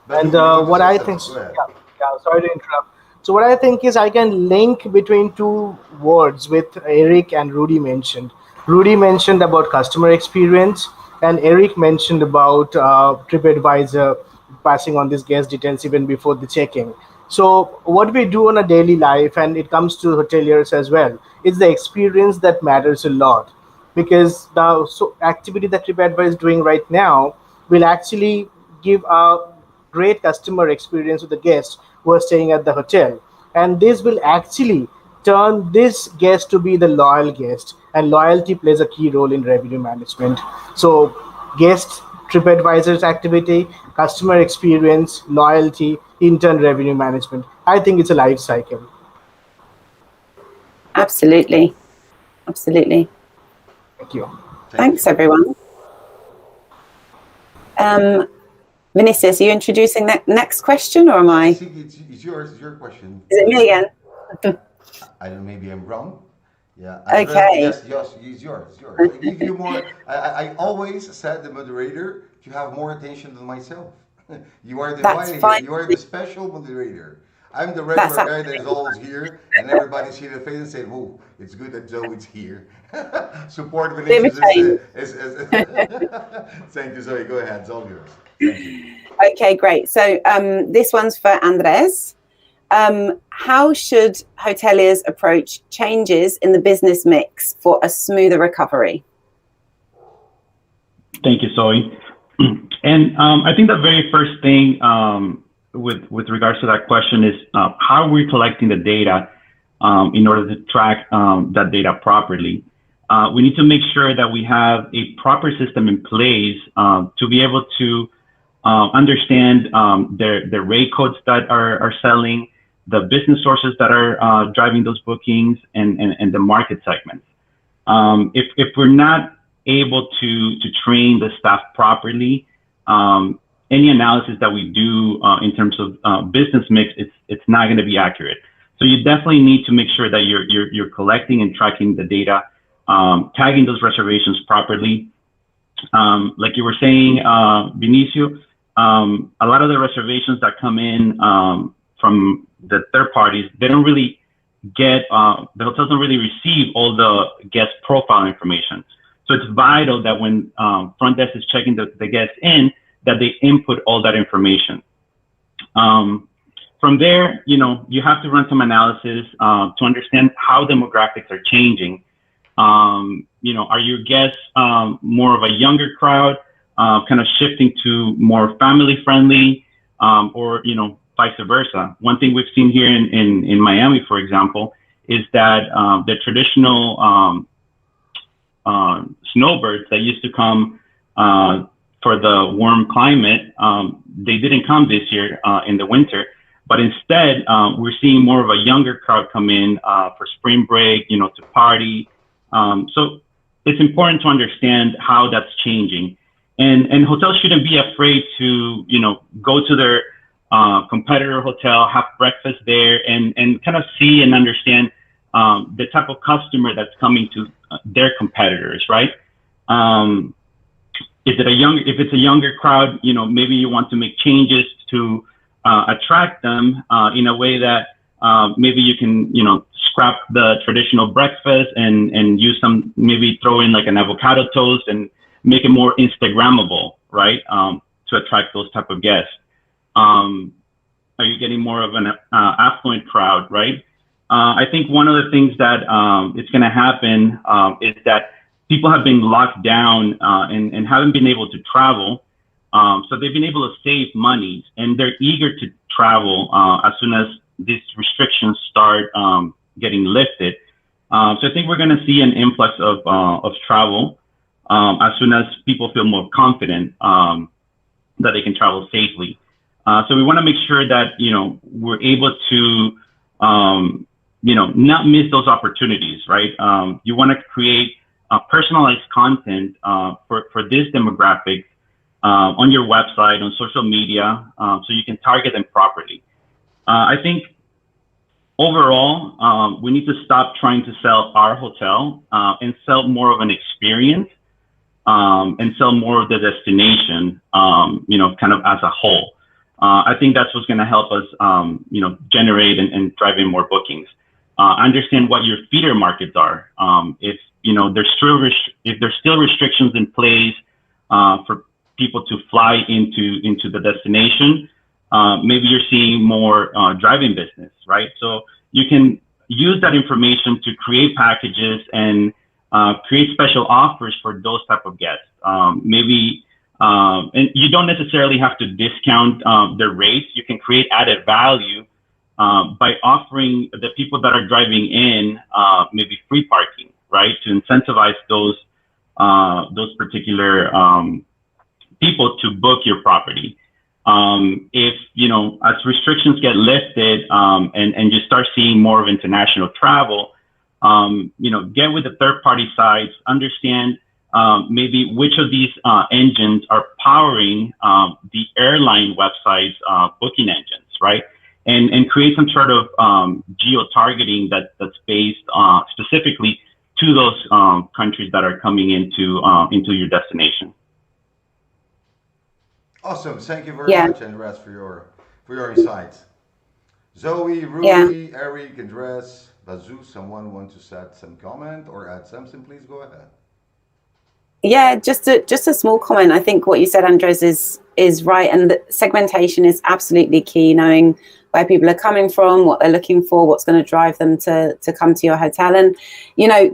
And what I think, sorry to interrupt. So what I think is I can link between two words with Eric and Rudy mentioned. Rudy mentioned about customer experience, and Eric mentioned about TripAdvisor passing on these guest details even before the check-in. So what we do on a daily life, and it comes to hoteliers as well, is the experience that matters a lot. Because the activity that TripAdvisor is doing right now will actually give a great customer experience with the guests who are staying at the hotel. And this will actually turn this guest to be the loyal guest. And loyalty plays a key role in revenue management. So guest, TripAdvisor's activity, customer experience, loyalty, in turn revenue management. I think it's a life cycle. Absolutely. Absolutely. Thank you. Thanks, everyone. Vinicius, are you introducing that next question, or am I? I think it's your question. Is it me again? I don't know, maybe I'm wrong. Yeah. Okay. Yes, it's yours. I give you more. I always said the moderator to have more attention than myself. You are the you are the special moderator. I'm the regular guy that is always here, and everybody see the face and say, "Oh, it's good that Zoe is here." Support Vinicius is Thank you, Zoe. Go ahead, it's all yours. Thank you. Okay, great. So this one's for Andres. How should hoteliers approach changes in the business mix for a smoother recovery? Thank you, Zoe. And I think the very first thing with regards to that question is how we're collecting the data in order to track that data properly. We need to make sure that we have a proper system in place to be able to understand the rate codes that are selling, the business sources that are driving those bookings, and the market segments. If we're not able to train the staff properly, any analysis that we do in terms of business mix, it's not going to be accurate. So you definitely need to make sure that you're collecting and tracking the data, tagging those reservations properly. Like you were saying, Vinicio, a lot of the reservations that come in from the third parties, they don't really get, the hotels don't really receive all the guest profile information. So it's vital that when front desk is checking the guests in, that they input all that information. From there, you have to run some analysis to understand how demographics are changing. Are your guests more of a younger crowd, kind of shifting to more family friendly, or vice versa? One thing we've seen here in Miami, for example, is that the traditional snowbirds that used to come for the warm climate, they didn't come this year in the winter. But instead, we're seeing more of a younger crowd come in for spring break, to party. So it's important to understand how that's changing. And hotels shouldn't be afraid to, go to their competitor hotel, have breakfast there, and kind of see and understand the type of customer that's coming to their competitors, right? If it's a younger crowd, maybe you want to make changes to attract them in a way that maybe you can, scrap the traditional breakfast and use maybe throw in like an avocado toast and make it more Instagrammable, right? To attract those type of guests. Are you getting more of an affluent crowd, right? I think one of the things that is going to happen is that people have been locked down and haven't been able to travel. So they've been able to save money, and they're eager to travel as soon as these restrictions start getting lifted. So I think we're going to see an influx of travel as soon as people feel more confident that they can travel safely. So we want to make sure that, we're able to, not miss those opportunities, right? You want to create personalized content for this demographic on your website, on social media, so you can target them properly. I think overall, we need to stop trying to sell our hotel and sell more of an experience and sell more of the destination, kind of as a whole. I think that's what's going to help us, generate and drive in more bookings. Understand what your feeder markets are. If there's still restrictions in place for people to fly into the destination, maybe you're seeing more driving business, right? So you can use that information to create packages and create special offers for those type of guests. And you don't necessarily have to discount their rates. You can create added value by offering the people that are driving in maybe free parking, right? To incentivize those particular people to book your property. If, as restrictions get lifted and you start seeing more of international travel, get with the third-party sites, understand maybe which of these engines are powering the airline websites booking engines, right? And create some sort of geo-targeting that's based specifically to those countries that are coming into your destination. Awesome. Thank you very much, Andres, for your insights. Zoe, Rudy, Eric, Andres, Vazu, someone want to set some comment or add something, please go ahead. Yeah, just a small comment. I think what you said, Andres, is right, and the segmentation is absolutely key. Knowing where people are coming from, what they're looking for, what's going to drive them to come to your hotel, and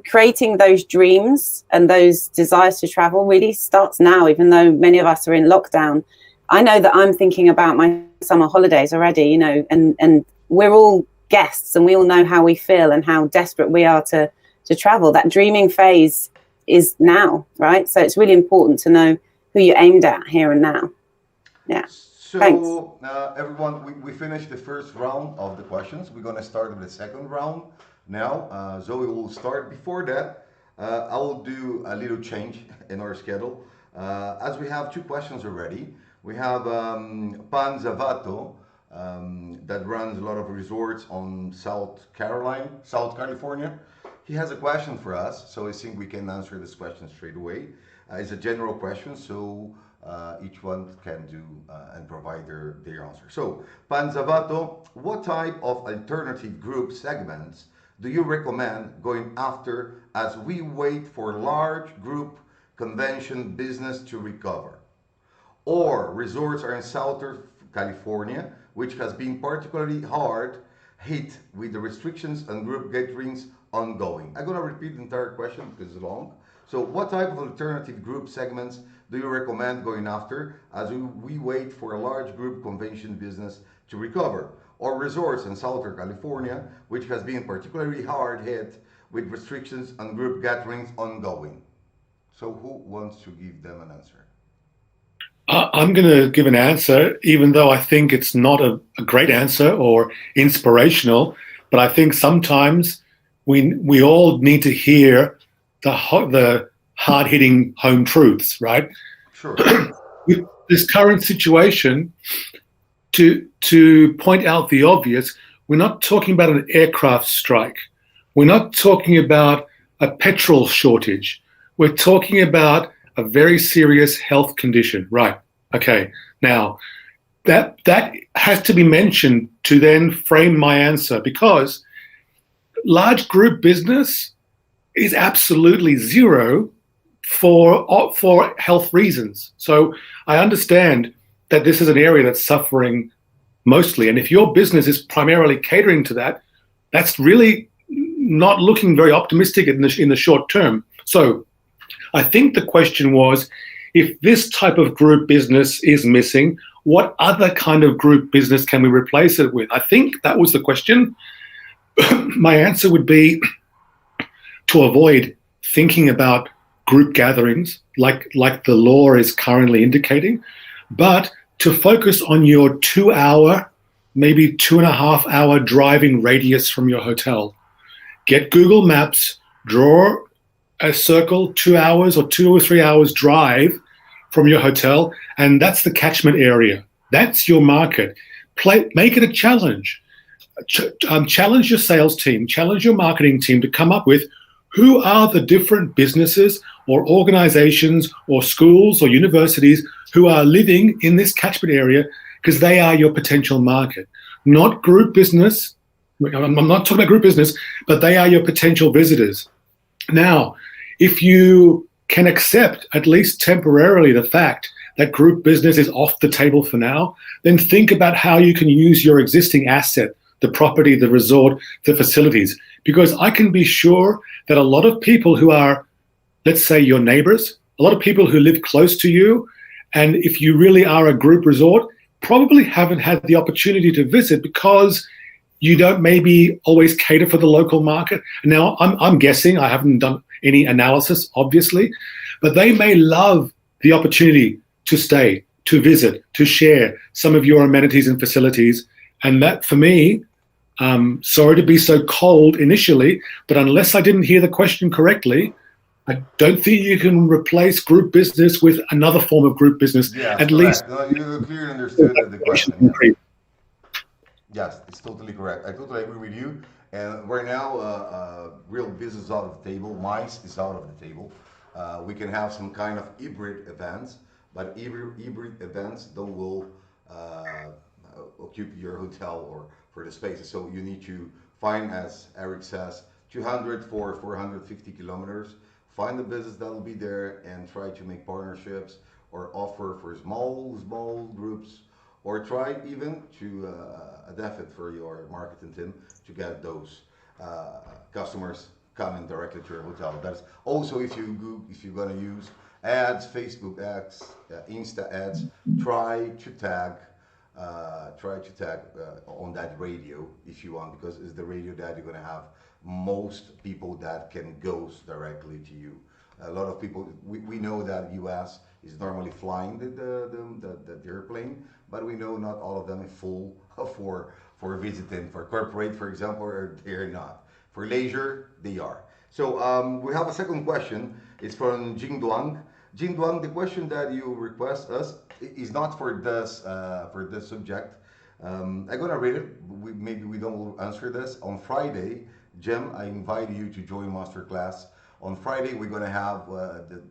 creating those dreams and those desires to travel really starts now. Even though many of us are in lockdown, I know that I'm thinking about my summer holidays already. And we're all guests, and we all know how we feel and how desperate we are to travel. That dreaming phase is now, right? So it's really important to know who you're aimed at here and now. Yeah. So thanks. Everyone, we finished the first round of the questions. We're going to start with the second round now. Zoe will start. Before that, I will do a little change in our schedule. As we have two questions already, we have Pan Zavato that runs a lot of resorts on South California. He has a question for us, so I think we can answer this question straight away. It's a general question, so each one can do and provide their answer. So, Pan Zavato, what type of alternative group segments do you recommend going after as we wait for large group convention business to recover? Or resorts are in Southern California, which has been particularly hard hit with the restrictions on group gatherings ongoing. I'm going to repeat the entire question because it's long. So what type of alternative group segments do you recommend going after as we wait for a large group convention business to recover? Or resorts in Southern California, which has been particularly hard hit with restrictions on group gatherings ongoing? So who wants to give them an answer? I'm going to give an answer, even though I think it's not a great answer or inspirational. But I think sometimes we all need to hear the hard-hitting home truths, right? Sure. With this current situation, to point out the obvious, we're not talking about an aircraft strike. We're not talking about a petrol shortage. We're talking about a very serious health condition, right? Okay. Now, that has to be mentioned to then frame my answer, because large group business is absolutely zero for health reasons. So I understand that this is an area that's suffering mostly, and if your business is primarily catering to that, that's really not looking very optimistic in the short term. So I think the question was, if this type of group business is missing, what other kind of group business can we replace it with? I think that was the question. My answer would be to avoid thinking about group gatherings like the law is currently indicating, but to focus on your 2 hour, maybe 2.5 hour driving radius from your hotel. Get Google Maps, draw a circle, 2 hours or 2 or 3 hours drive from your hotel, and that's the catchment area. That's your market. Make it a challenge. Challenge your sales team, challenge your marketing team to come up with who are the different businesses or organizations or schools or universities who are living in this catchment area, because they are your potential market. Not group business. I'm not talking about group business, but they are your potential visitors. Now, if you can accept, at least temporarily, the fact that group business is off the table for now, then think about how you can use your existing asset, the property, the resort, the facilities. Because I can be sure that a lot of people who are, let's say, your neighbors, a lot of people who live close to you, and if you really are a group resort, probably haven't had the opportunity to visit because you don't maybe always cater for the local market. Now, I'm guessing, I haven't done any analysis, obviously, but they may love the opportunity to stay, to visit, to share some of your amenities and facilities. And that, for me, sorry to be so cold initially, but unless I didn't hear the question correctly, I don't think you can replace group business with another form of group business. Yeah, at least. No, you clearly understood the question. Yeah. Yes, it's totally correct. I totally agree with you. And right now, real business is out of the table. MICE is out of the table. We can have some kind of hybrid events, but hybrid events don't will occupy your hotel or for the spaces. So you need to find, as Eric says, 200 for 450 kilometers. Find the business that will be there and try to make partnerships or offer for small groups, or try even to adapt it for your marketing team to get those customers coming directly to your hotel. That's also, if you're gonna use ads, Facebook ads, Insta ads, try to tag on that radio if you want, because it's the radio that you're gonna have most people that can go directly to you. A lot of people, we know that US is normally flying the airplane, but we know not all of them are full for visiting. For corporate, for example, they're not. For leisure, they are. So we have a second question. It's from Jing Duang. Jing Duang, the question that you request us is not for this subject. I'm gonna read it. Maybe we don't answer this on Friday. Jim, I invite you to join masterclass. On Friday, we're gonna have,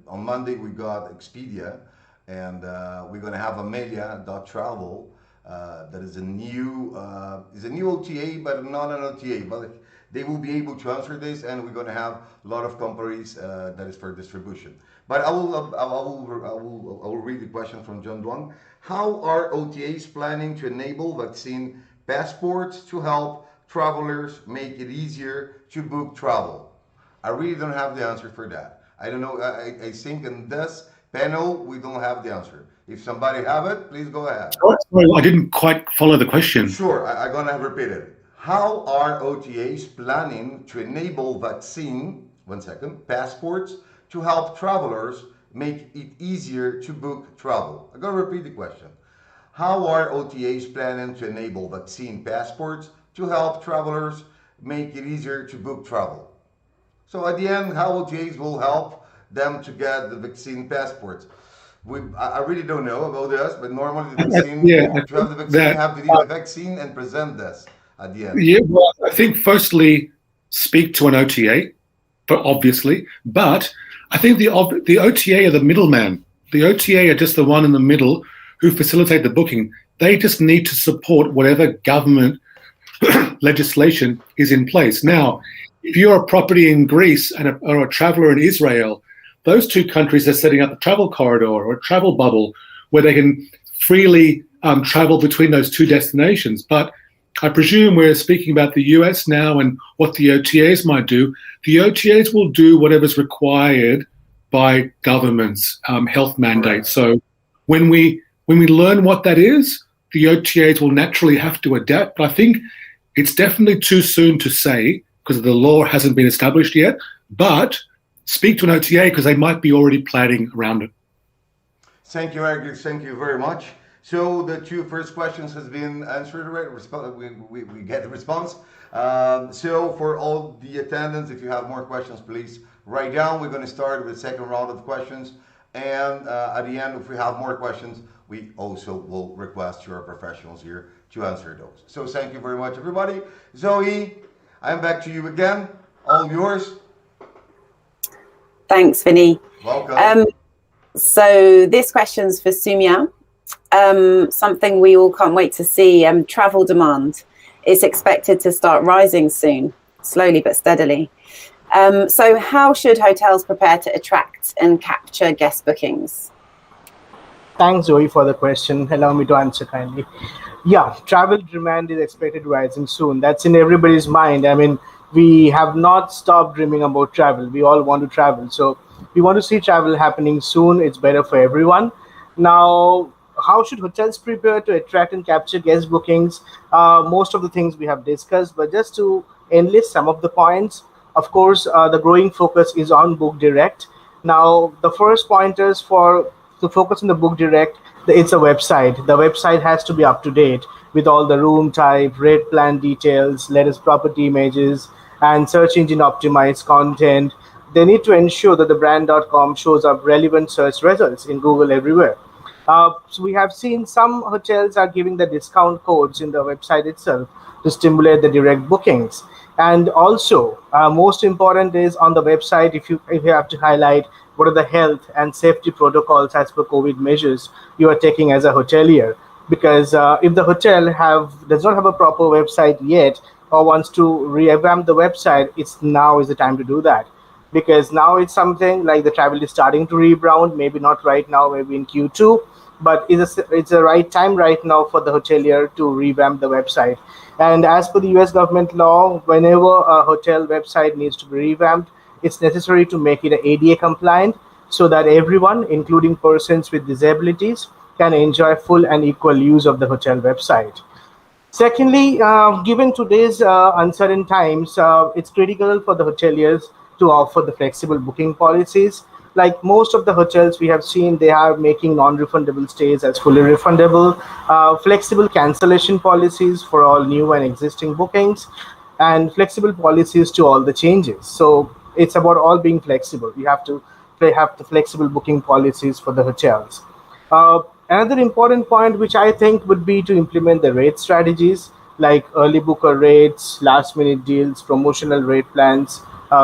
on Monday, we got Expedia, and we're gonna have Amelia.travel. That is a new OTA, but not an OTA, but they will be able to answer this, and we're gonna have a lot of companies that is for distribution. But I will read the question from John Duang. How are OTAs planning to enable vaccine passports to help travelers make it easier to book travel? I really don't have the answer for that. I don't know. I think in this panel we don't have the answer. If somebody have it, please go ahead. Sorry, I didn't quite follow the question. Sure, I'm gonna repeat it. How are OTAs planning to enable vaccine passports to help travelers make it easier to book travel? I'm going to repeat the question. How are OTAs planning to enable vaccine passports to help travelers make it easier to book travel? So at the end, how OTAs will help them to get the vaccine passports? I really don't know about this, but normally the vaccine, to have the vaccine, you have to need a vaccine and present this at the end. Yeah, well, I think firstly, speak to an OTA, obviously, but I think the OTA are the middleman. The OTA are just the one in the middle who facilitate the booking. They just need to support whatever government legislation is in place. Now, if you're a property in Greece or a traveler in Israel, those two countries are setting up a travel corridor or a travel bubble where they can freely travel between those two destinations. But I presume we're speaking about the US now and what the OTAs might do. The OTAs will do whatever's required by governments' health mandates. So when we learn what that is, the OTAs will naturally have to adapt. But I think it's definitely too soon to say because the law hasn't been established yet. But speak to an OTA because they might be already planning around it. Thank you, Eric. Thank you very much. So the two first questions has been answered already. We get the response. So for all the attendants, if you have more questions, please write down. We're going to start with the second round of questions. And at the end, if we have more questions, we also will request your professionals here to answer those. So thank you very much, everybody. Zoe, I'm back to you again. All yours. Thanks, Vinny. Welcome. So this question's for Soumya. Something we all can't wait to see, travel demand is expected to start rising soon, slowly but steadily. So how should hotels prepare to attract and capture guest bookings? Thanks, Zoe, for the question. Allow me to answer kindly. Yeah, travel demand is expected rising soon. That's in everybody's mind. I mean, we have not stopped dreaming about travel. We all want to travel. So we want to see travel happening soon. It's better for everyone. Now, how should hotels prepare to attract and capture guest bookings? Most of the things we have discussed, but just to enlist some of the points, of course, the growing focus is on Book Direct. Now, the first pointers to focus on the Book Direct, it's a website. The website has to be up to date with all the room type, rate plan details, latest property images, and search engine optimized content. They need to ensure that the brand.com shows up relevant search results in Google everywhere. So we have seen some hotels are giving the discount codes in the website itself to stimulate the direct bookings. And also, most important is on the website, if you have to highlight what are the health and safety protocols as per COVID measures you are taking as a hotelier. Because if the hotel does not have a proper website yet or wants to revamp the website, now is the time to do that. Because now it's something like the travel is starting to rebound, maybe not right now, maybe in Q2, but it's the right time right now for the hotelier to revamp the website. And as per the US government law, whenever a hotel website needs to be revamped, it's necessary to make it ADA compliant so that everyone, including persons with disabilities, can enjoy full and equal use of the hotel website. Secondly, given today's uncertain times, it's critical for the hoteliers to offer the flexible booking policies. Like most of the hotels we have seen, they are making non-refundable stays as fully refundable, flexible cancellation policies for all new and existing bookings, and flexible policies to all the changes. So it's about all being flexible. You have to have the flexible booking policies for the hotels. Another important point, which I think would be to implement the rate strategies like early booker rates, last minute deals, promotional rate plans,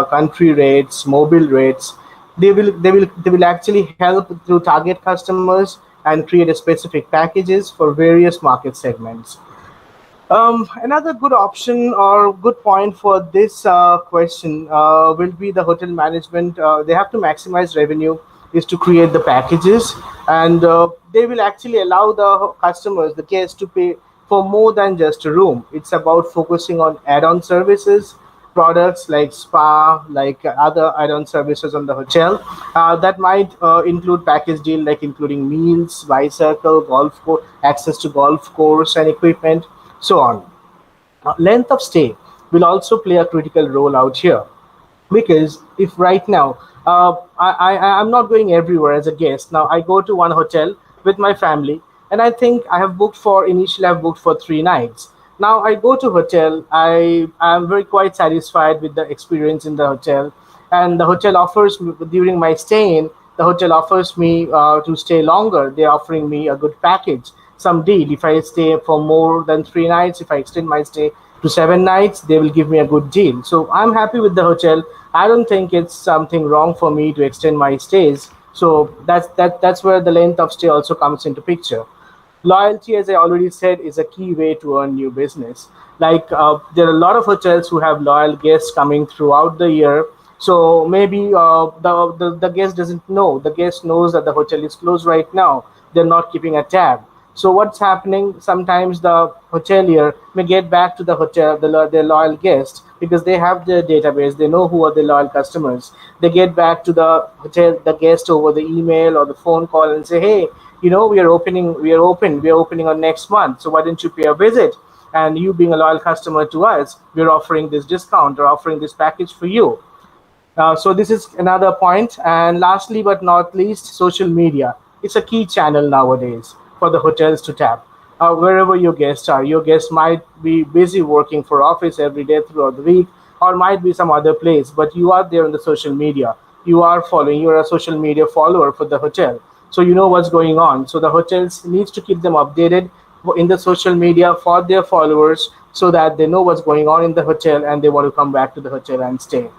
country rates, mobile rates. They will actually help to target customers and create a specific packages for various market segments. Another good option or good point for this question will be the hotel management. They have to maximize revenue is to create the packages, and they will actually allow the customers, the guests, to pay for more than just a room. It's about focusing on add-on services, products like spa, like other add-on services on the hotel that might include package deal like including meals, bicycle, golf course, access to golf course and equipment, so on. Length of stay will also play a critical role out here. Because if right now, I'm not going everywhere as a guest. Now I go to one hotel with my family, and I think initially I've booked for 3 nights. Now I go to hotel, I am very quite satisfied with the experience in the hotel, and the hotel offers me during my stay in. The hotel offers me to stay longer. They're offering me a good package, some deal. If I stay for more than 3 nights, if I extend my stay to 7 nights, they will give me a good deal. So I'm happy with the hotel. I don't think it's something wrong for me to extend my stays. So that's where the length of stay also comes into picture. Loyalty, as I already said, is a key way to earn new business. Like there are a lot of hotels who have loyal guests coming throughout the year. So maybe the guest doesn't know. The guest knows that the hotel is closed right now. They're not keeping a tab. So what's happening? Sometimes the hotelier may get back to the hotel, their loyal guests, because they have their database. They know who are the loyal customers. They get back to the hotel, the guest over the email or the phone call and say, hey, we are opening on next month. So why don't you pay a visit? And you being a loyal customer to us, we're offering this discount or offering this package for you. So this is another point. And lastly, but not least, social media. It's a key channel nowadays for the hotels to tap. Wherever your guests are, your guests might be busy working for office every day throughout the week, or might be some other place, but you are there on the social media. You're a social media follower for the hotel. So you know what's going on. So the hotels needs to keep them updated in the social media for their followers so that they know what's going on in the hotel and they want to come back to the hotel and stay.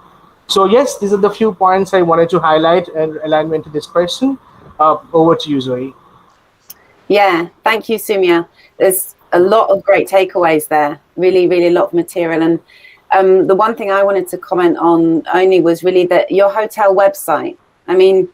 So yes, these are the few points I wanted to highlight in alignment to this question. Over to you, Zoe. Yeah, thank you, Sumya. There's a lot of great takeaways there. Really, really a lot of material. And the one thing I wanted to comment on only was really that your hotel website. I mean,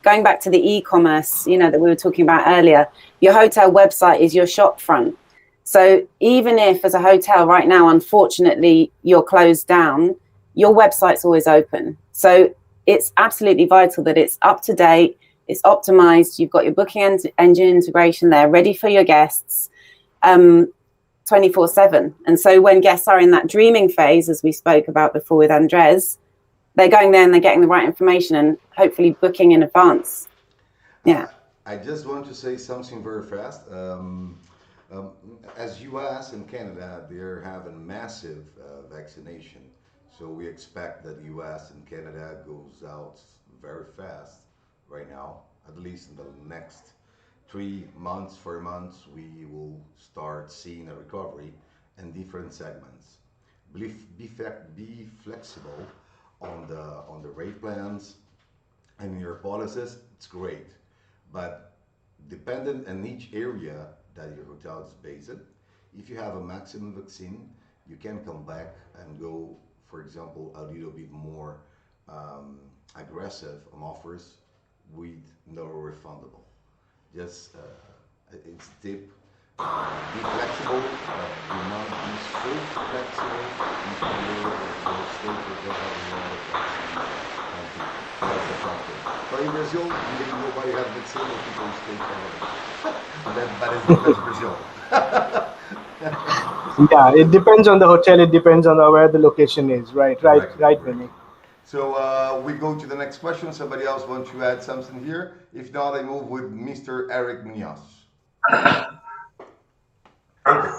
going back to the e-commerce, that we were talking about earlier, your hotel website is your shop front. So even if as a hotel right now, unfortunately, you're closed down, your website's always open. So it's absolutely vital that it's up to date, it's optimized, you've got your booking engine integration there, ready for your guests 24/7. And so when guests are in that dreaming phase, as we spoke about before with Andres, they're going there and they're getting the right information and hopefully booking in advance. Yeah. I just want to say something very fast. As US and Canada, they're having massive vaccination. So we expect that US and Canada goes out very fast right now. At least in the next 3 months, 4 months, we will start seeing a recovery in different segments. Be flexible on the rate plans and your policies. It's great, but dependent on each area that your hotel is based in, if you have a maximum vaccine, you can come back and go, for example, a little bit more aggressive on offers with no refundable. Just it's tip. Be flexible. Do not be so flexible. You can go to a state where they have a lot of vaccines. That's the problem. But in Brazil, nobody has vaccine, and people stay forever. That is Brazil. Yeah, it depends on the hotel. It depends on where the location is. Right, Vinny. So we go to the next question. Somebody else wants to add something here? If not, I move with Mr. Eric Munoz. Okay,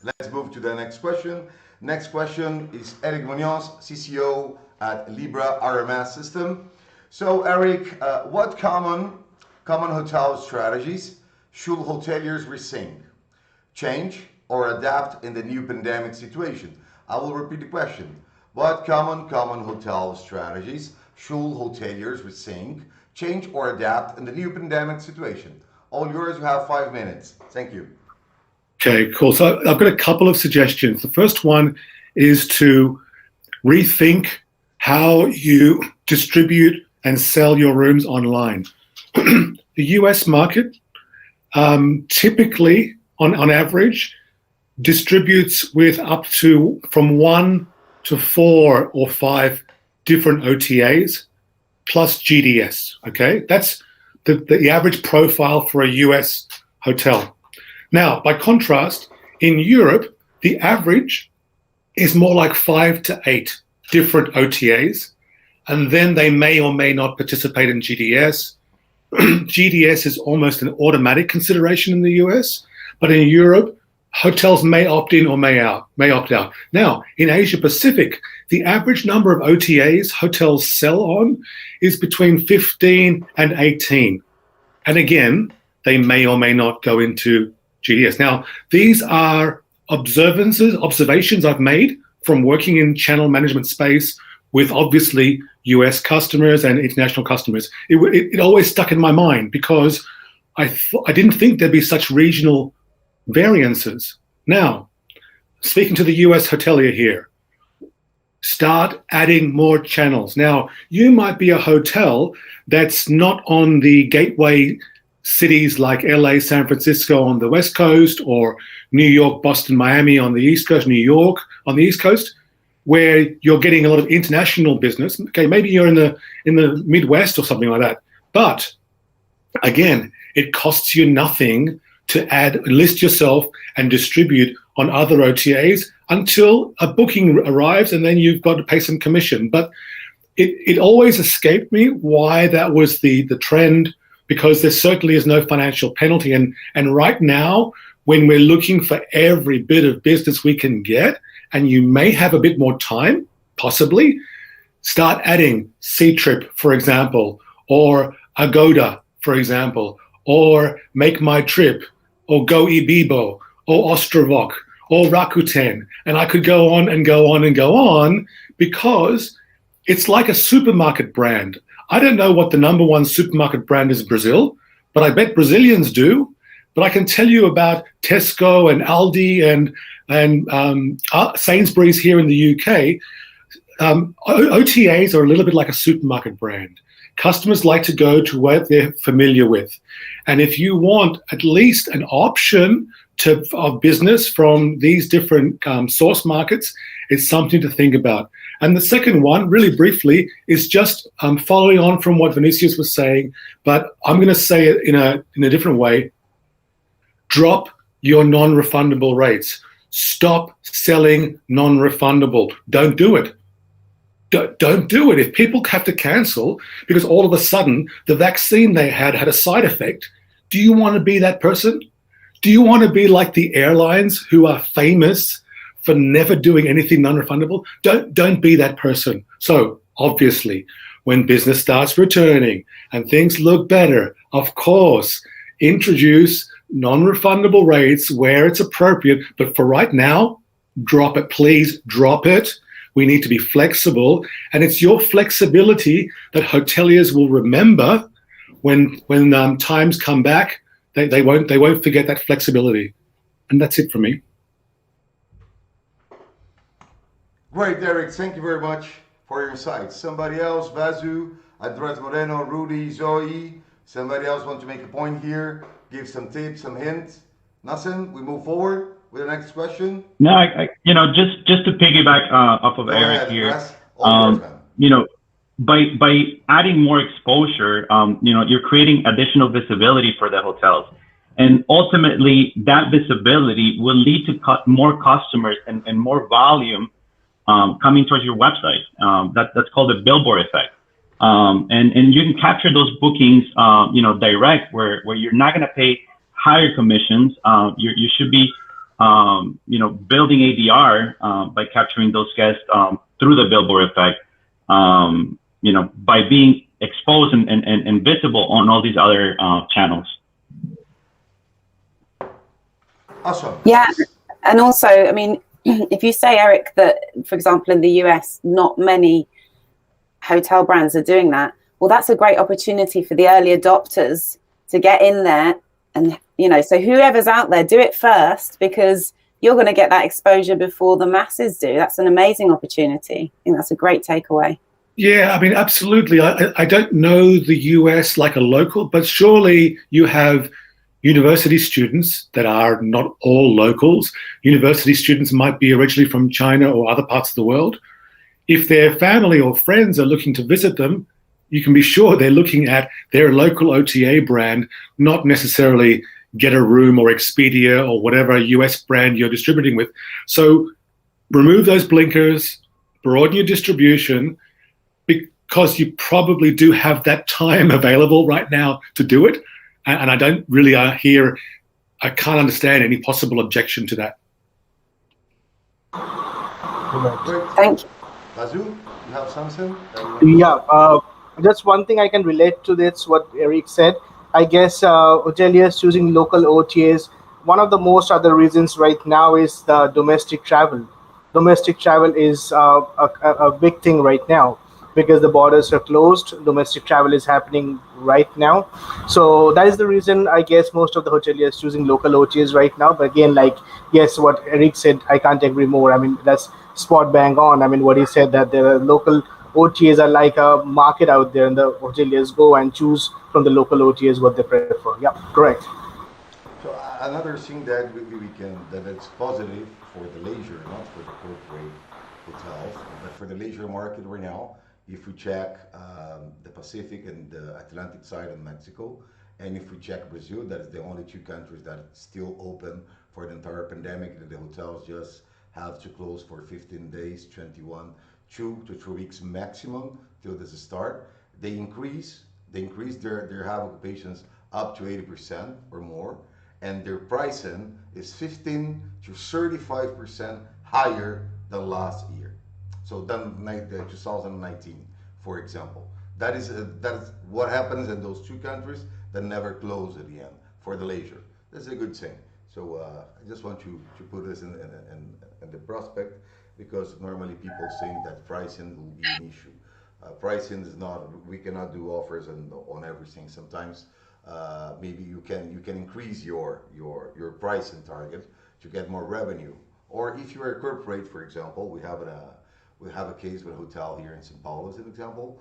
let's move to the next question. Next question is Eric Munoz, CCO at Libra RMS System. So Eric, what common hotel strategies should hoteliers rethink, change, or adapt in the new pandemic situation? I will repeat the question. What common hotel strategies should hoteliers rethink, change, or adapt in the new pandemic situation? All yours, you have 5 minutes. Thank you. Okay, cool. So I've got a couple of suggestions. The first one is to rethink how you distribute and sell your rooms online. The US market typically, on average, distributes with up to from 1 to 4 or 5 different OTAs plus GDS. Okay, that's the average profile for a US hotel. Now, by contrast, in Europe, the average is more like 5 to 8 different OTAs and then they may or may not participate in GDS. GDS is almost an automatic consideration in the US, but in Europe, hotels may opt in or may opt out. Now, in Asia Pacific, the average number of OTAs hotels sell on is between 15 and 18. And again, they may or may not go into GDS. Now, these are observations I've made from working in channel management space with obviously US customers and international customers. It always stuck in my mind because I didn't think there'd be such regional variances. Now, speaking to the US hotelier here, start adding more channels. Now, you might be a hotel that's not on the gateway cities like LA, San Francisco on the West Coast, or New York, Boston, Miami on the East Coast, New York on the East Coast, where you're getting a lot of international business. Okay, maybe you're in the Midwest or something like that. But again, it costs you nothing to list yourself and distribute on other OTAs until a booking arrives, and then you've got to pay some commission. But it always escaped me why that was the trend, because there certainly is no financial penalty. And right now, when we're looking for every bit of business we can get, and you may have a bit more time, possibly, start adding Ctrip, for example, or Agoda, for example, or Make My Trip, or GoIbibo, or Ostrovok, or Rakuten. And I could go on and go on and go on, because it's like a supermarket brand. I don't know what the number one supermarket brand is in Brazil, but I bet Brazilians do. But I can tell you about Tesco and Aldi and Sainsbury's here in the UK. OTAs are a little bit like a supermarket brand. Customers like to go to what they're familiar with. And if you want at least an option of business from these different source markets, it's something to think about. And the second one, really briefly, is just following on from what Vinicius was saying, but I'm going to say it in a different way. Drop your non-refundable rates. Stop selling non-refundable. Don't do it. Don't do it. If people have to cancel because all of a sudden the vaccine they had a side effect, do you want to be that person? Do you want to be like the airlines who are famous for never doing anything non-refundable? Don't be that person. So obviously, when business starts returning and things look better, of course, introduce non-refundable rates where it's appropriate. But for right now, drop it. Please drop it. We need to be flexible. And it's your flexibility that hoteliers will remember when times come back. They won't forget that flexibility. And that's it for me. Great, Derek. Thank you very much for your insights. Somebody else, Vasu, Andres Moreno, Rudy, Zoe. Somebody else want to make a point here, give some tips, some hints? Nothing? We move forward with the next question? No, just to piggyback off of Eric here, by adding more exposure, you're creating additional visibility for the hotels. And ultimately, that visibility will lead to more customers and more volume coming towards your website. That's called the billboard effect. And you can capture those bookings, direct, where you're not going to pay higher commissions. You should be, building ADR by capturing those guests through the billboard effect. By being exposed and visible on all these other channels. Awesome. Yeah, and also, I mean, if you say, Eric, that, for example, in the US, not many hotel brands are doing that, well, that's a great opportunity for the early adopters to get in there. And, so whoever's out there, do it first, because you're going to get that exposure before the masses do. That's an amazing opportunity. I think that's a great takeaway. Yeah, I mean, absolutely. I don't know the US like a local, but surely you have university students that are not all locals. University students might be originally from China or other parts of the world. If their family or friends are looking to visit them, you can be sure they're looking at their local OTA brand, not necessarily Get a Room or Expedia or whatever US brand you're distributing with. So remove those blinkers, broaden your distribution. because you probably do have that time available right now to do it. And I don't really I can't understand any possible objection to that. Thank you. Basu, you have something? Yeah, just one thing I can relate to this, what Eric said. I guess hoteliers choosing local OTAs, one of the most other reasons right now is the domestic travel. Domestic travel is a big thing right now because the borders are closed. Domestic travel is happening right now. So that is the reason I guess most of the hoteliers choosing local OTAs right now. But again, like, yes, what Eric said, I can't agree more. I mean, that's spot bang on. I mean, what he said, that the local OTAs are like a market out there and the hoteliers go and choose from the local OTAs what they prefer. Yeah, correct. So another thing that that it's positive for the leisure, not for the corporate hotels, but for the leisure market right now. If we check the Pacific and the Atlantic side of Mexico, and if we check Brazil, that is the only two countries that are still open for the entire pandemic, that the hotels just have to close for 15 days, 2 to 3 weeks maximum till this start. They increase their have occupations up to 80% or more, and their pricing is 15 to 35% higher than last year. So than 2019, for example. That is what happens in those two countries that never close at the end for the leisure. That's a good thing. So I just want to put this in the prospect, because normally people think that pricing will be an issue. Pricing is not. We cannot do offers on everything. Sometimes maybe you can increase your pricing target to get more revenue. Or if you are a corporate, for example, we have a case with a hotel here in São Paulo as an example.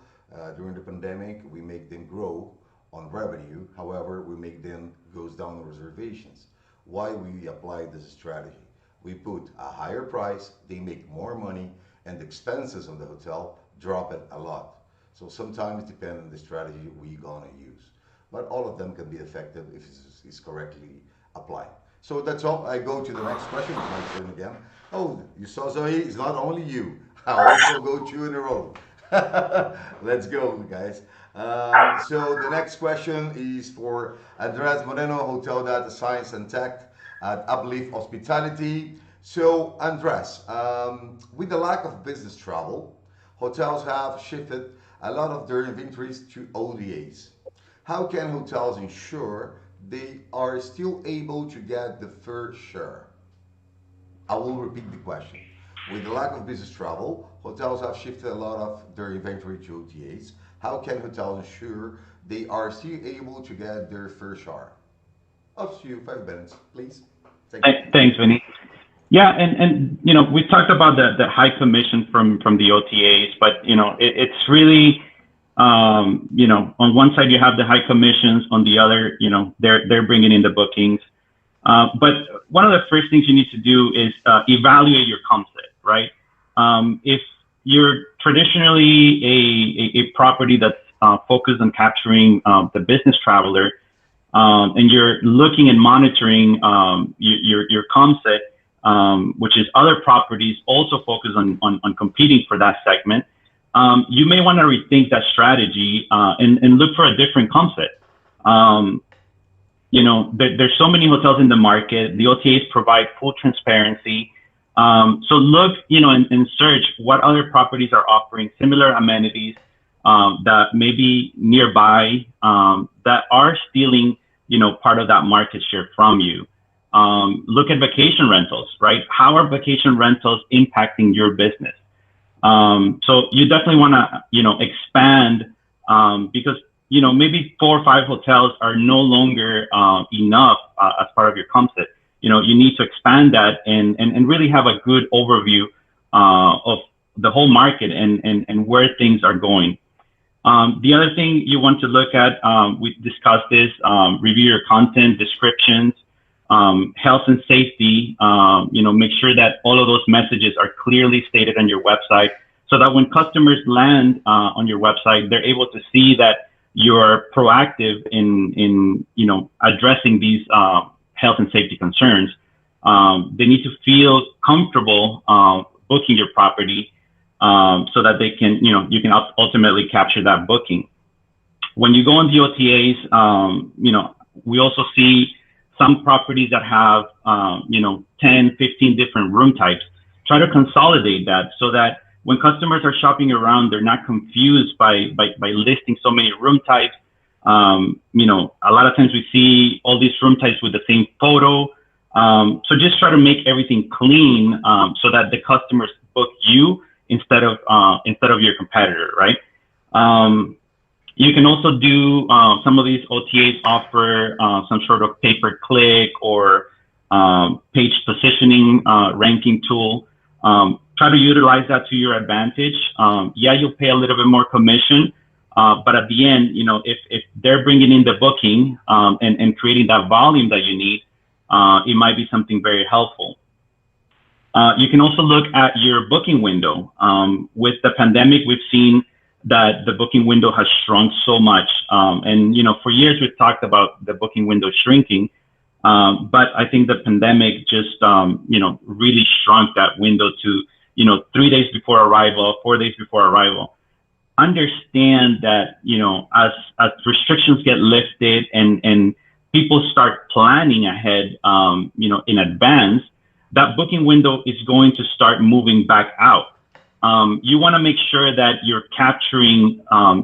During the pandemic, we make them grow on revenue. However, we make them goes down on reservations. Why we apply this strategy? We put a higher price, they make more money, and the expenses of the hotel drop it a lot. So sometimes depending on the strategy we're gonna use. But all of them can be effective if it's correctly applied. So that's all. I go to the next question. It's my turn again. Oh, you saw Zoe, it's not only you. I also go 2 in a row. Let's go, guys. So the next question is for Andres Moreno, Hotel Data Science and Tech at Uplift Hospitality. So Andres, with the lack of business travel, hotels have shifted a lot of their inventories to OTAs. How can hotels ensure they are still able to get the fair share? I will repeat the question. With the lack of business travel, hotels have shifted a lot of their inventory to OTAs. How can hotels ensure they are still able to get their fair share? Up to you, 5 minutes, please. Thanks, Vinny. Yeah, and you know, we talked about the high commission from the OTAs, but you know, it's really you know, on one side you have the high commissions, on the other, you know, they're bringing in the bookings. But one of the first things you need to do is evaluate your concept, right? If you're traditionally a property that's focused on capturing the business traveler, and you're looking and monitoring your concept, which is other properties also focus on competing for that segment, you may want to rethink that strategy and look for a different concept. You know, there's so many hotels in the market. The OTAs provide full transparency. So look, you know, and search what other properties are offering similar amenities that may be nearby that are stealing, you know, part of that market share from you. Look at vacation rentals, right? How are vacation rentals impacting your business? So you definitely want to, you know, expand because, you know, maybe 4 or 5 hotels are no longer enough as part of your concept. You know, you need to expand that and really have a good overview of the whole market and where things are going. The other thing you want to look at, we discussed this, review your content, descriptions, health and safety, you know, make sure that all of those messages are clearly stated on your website so that when customers land on your website, they're able to see that you're proactive in you know, addressing these health and safety concerns. They need to feel comfortable booking your property. so that they can, you can ultimately capture that booking. When you go on the OTAs, we also see some properties that have, 10, 15 different room types. Try to consolidate that so that when customers are shopping around, they're not confused by listing so many room types. A lot of times we see all these room types with the same photo. So just try to make everything clean, so that the customers book you instead of your competitor, right? You can also do, some of these OTAs offer some sort of pay-per-click or page positioning ranking tool. Try to utilize that to your advantage. Yeah, you'll pay a little bit more commission, but at the end, if they're bringing in the booking and creating that volume that you need, it might be something very helpful. You can also look at your booking window. With the pandemic, we've seen that the booking window has shrunk so much. And, for years we've talked about the booking window shrinking, but I think the pandemic just, really shrunk that window to, 3 days before arrival, 4 days before arrival. Understand that, as restrictions get lifted and people start planning ahead, in advance, that booking window is going to start moving back out. You want to make sure that you're capturing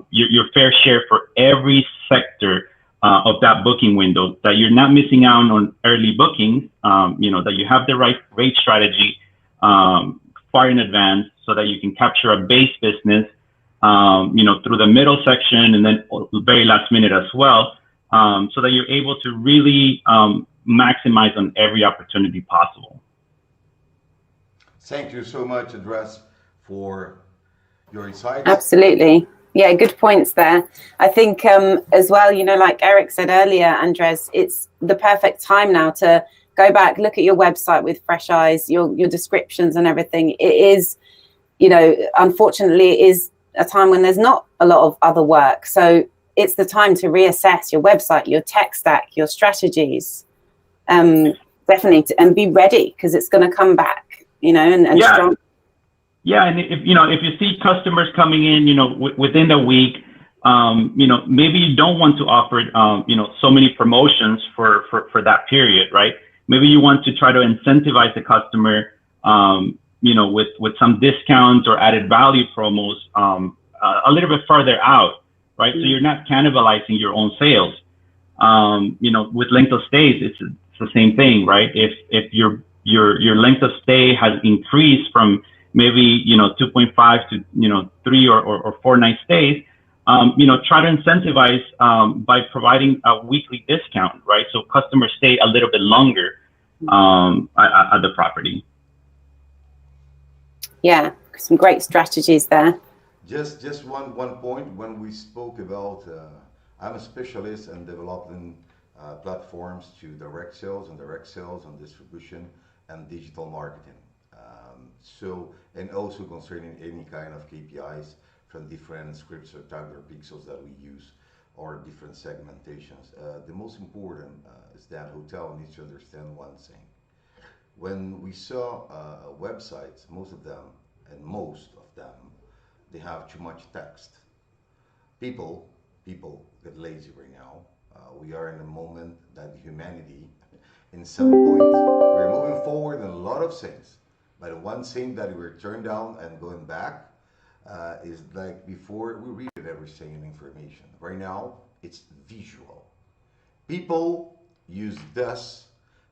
your fair share for every sector of that booking window, that you're not missing out on early bookings, that you have the right rate strategy far in advance so that you can capture a base business, through the middle section and then very last minute as well, so that you're able to really maximize on every opportunity possible. Thank you so much, Andres, for your insights. Absolutely. Yeah, good points there. I think as well, like Eric said earlier, Andres, it's the perfect time now to go back, look at your website with fresh eyes, your descriptions and everything. It is, unfortunately, it is a time when there's not a lot of other work. So it's the time to reassess your website, your tech stack, your strategies, definitely, and be ready because it's going to come back, and yeah. strong. Yeah, and if you see customers coming in, within the week, maybe you don't want to offer, so many promotions for that period, right? Maybe you want to try to incentivize the customer, with some discounts or added value promos, a little bit further out, right? So you're not cannibalizing your own sales. With length of stays, it's the same thing, right? If your length of stay has increased from maybe 2.5 to 3 or 4 night stays, try to incentivize by providing a weekly discount, right? So customers stay a little bit longer at the property. Yeah, some great strategies there. Just one point. When we spoke about, I'm a specialist in developing platforms to direct sales and distribution and digital marketing. And also concerning any kind of KPIs from different scripts or tabular pixels that we use or different segmentations. The most important is that hotel needs to understand one thing. When we saw websites, most of them, they have too much text. People get lazy right now. We are in a moment that humanity, in some point, we're moving forward in a lot of things. But one thing that we're turned down and going back is like before we read everything in information. Right now, it's visual. People use this.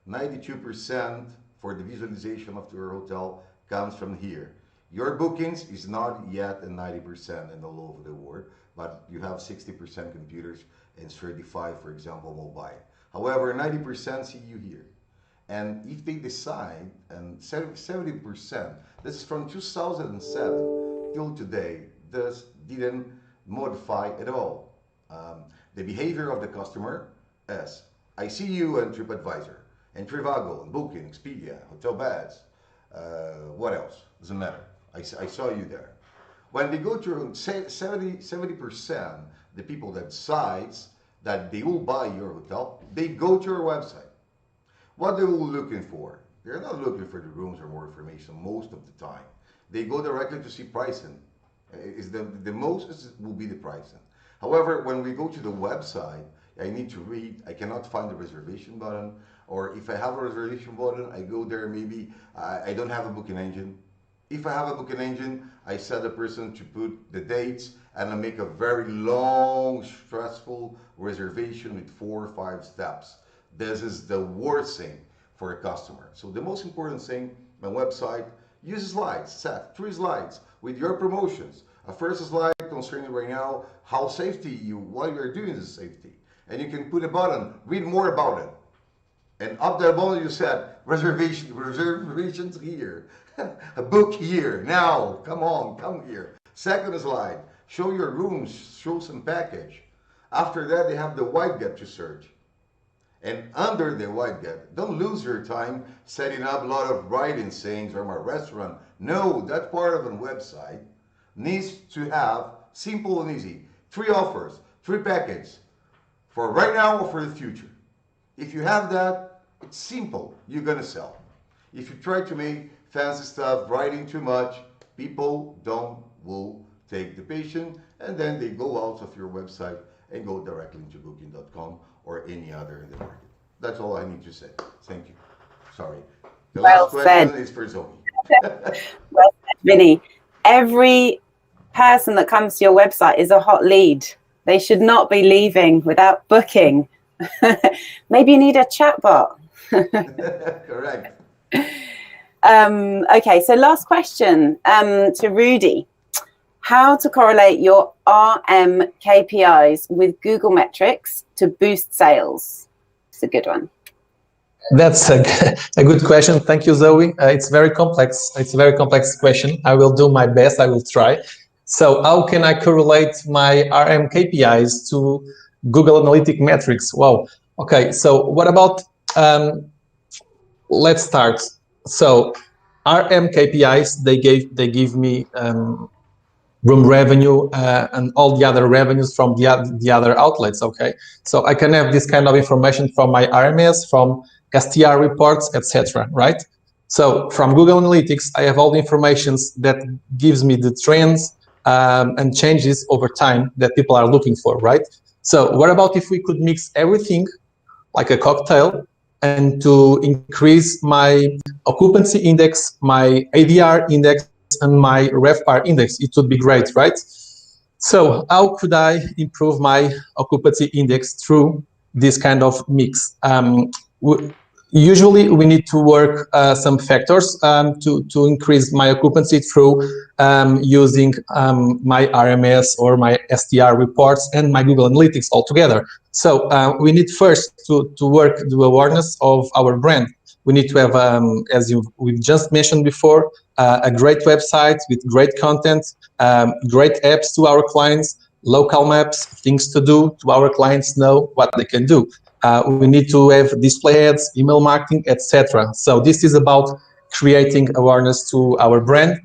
92% for the visualization of your hotel comes from here. Your bookings is not yet in 90% and all over the world, but you have 60% computers and 35, for example, mobile. However, 90% see you here. And if they decide, and 70%, this is from 2007 till today, this didn't modify at all. The behavior of the customer is, I see you in TripAdvisor, and Trivago, and Booking, Expedia, Hotel Beds, what else? Doesn't matter. I saw you there. When they go to 70%, the people that decides that they will buy your hotel, they go to your website. What they will looking for? They're not looking for the rooms or more information most of the time. they go directly to see pricing. Is the most will be the pricing. However, when we go to the website, I need to read. I cannot find the reservation button, or if I have a reservation button, I go there. Maybe I don't have a booking engine. If I have a booking engine, I set a person to put the dates, and I make a very long, stressful reservation with 4 or 5 steps. This is the worst thing for a customer. So the most important thing, my website, use slides, set 3 slides with your promotions. A first slide concerning right now how what you're doing is safety. And you can put a button, read more about it. And up there button you said, reservations here. A book here, now, come on, come here. Second slide, show your rooms, show some package. After that, they have the white get to search. And under the white get, don't lose your time setting up a lot of writing sayings from a restaurant. No, that part of a website needs to have simple and easy. 3 offers, 3 packages for right now or for the future. If you have that, it's simple, you're gonna sell. If you try to make fancy stuff, writing too much, people will take the patient, and then they go out of your website and go directly into booking.com or any other in the market. That's all I need to say. Thank you. Sorry. The Well last question said. is for Zoe. Well said, Vinny. Every person that comes to your website is a hot lead. They should not be leaving without booking. Maybe you need a chatbot. Correct. Okay, so last question to Rudy. How to correlate your RM KPIs with Google metrics to boost sales? It's a good one. That's a good question. Thank you, Zoe. It's very complex. It's a very complex question. I will do my best. I will try. So how can I correlate my RM KPIs to Google Analytics metrics? Wow. Okay. So what about, let's start. So RM KPIs, they give me room revenue and all the other revenues from the other outlets. Okay. So I can have this kind of information from my RMS, from STR reports, etc. Right? So from Google Analytics, I have all the information that gives me the trends and changes over time that people are looking for, right? So what about if we could mix everything like a cocktail and to increase my occupancy index, my ADR index, and my RevPAR index? It would be great, right? So how could I improve my occupancy index through this kind of mix? Usually we need to work some factors to increase my occupancy through using my RMS or my STR reports and my Google Analytics altogether. So we need first to work the awareness of our brand. We need to have, as we've just mentioned before, a great website with great content, great apps to our clients, local maps, things to do to our clients know what they can do. We need to have display ads, email marketing, etc. So this is about creating awareness to our brand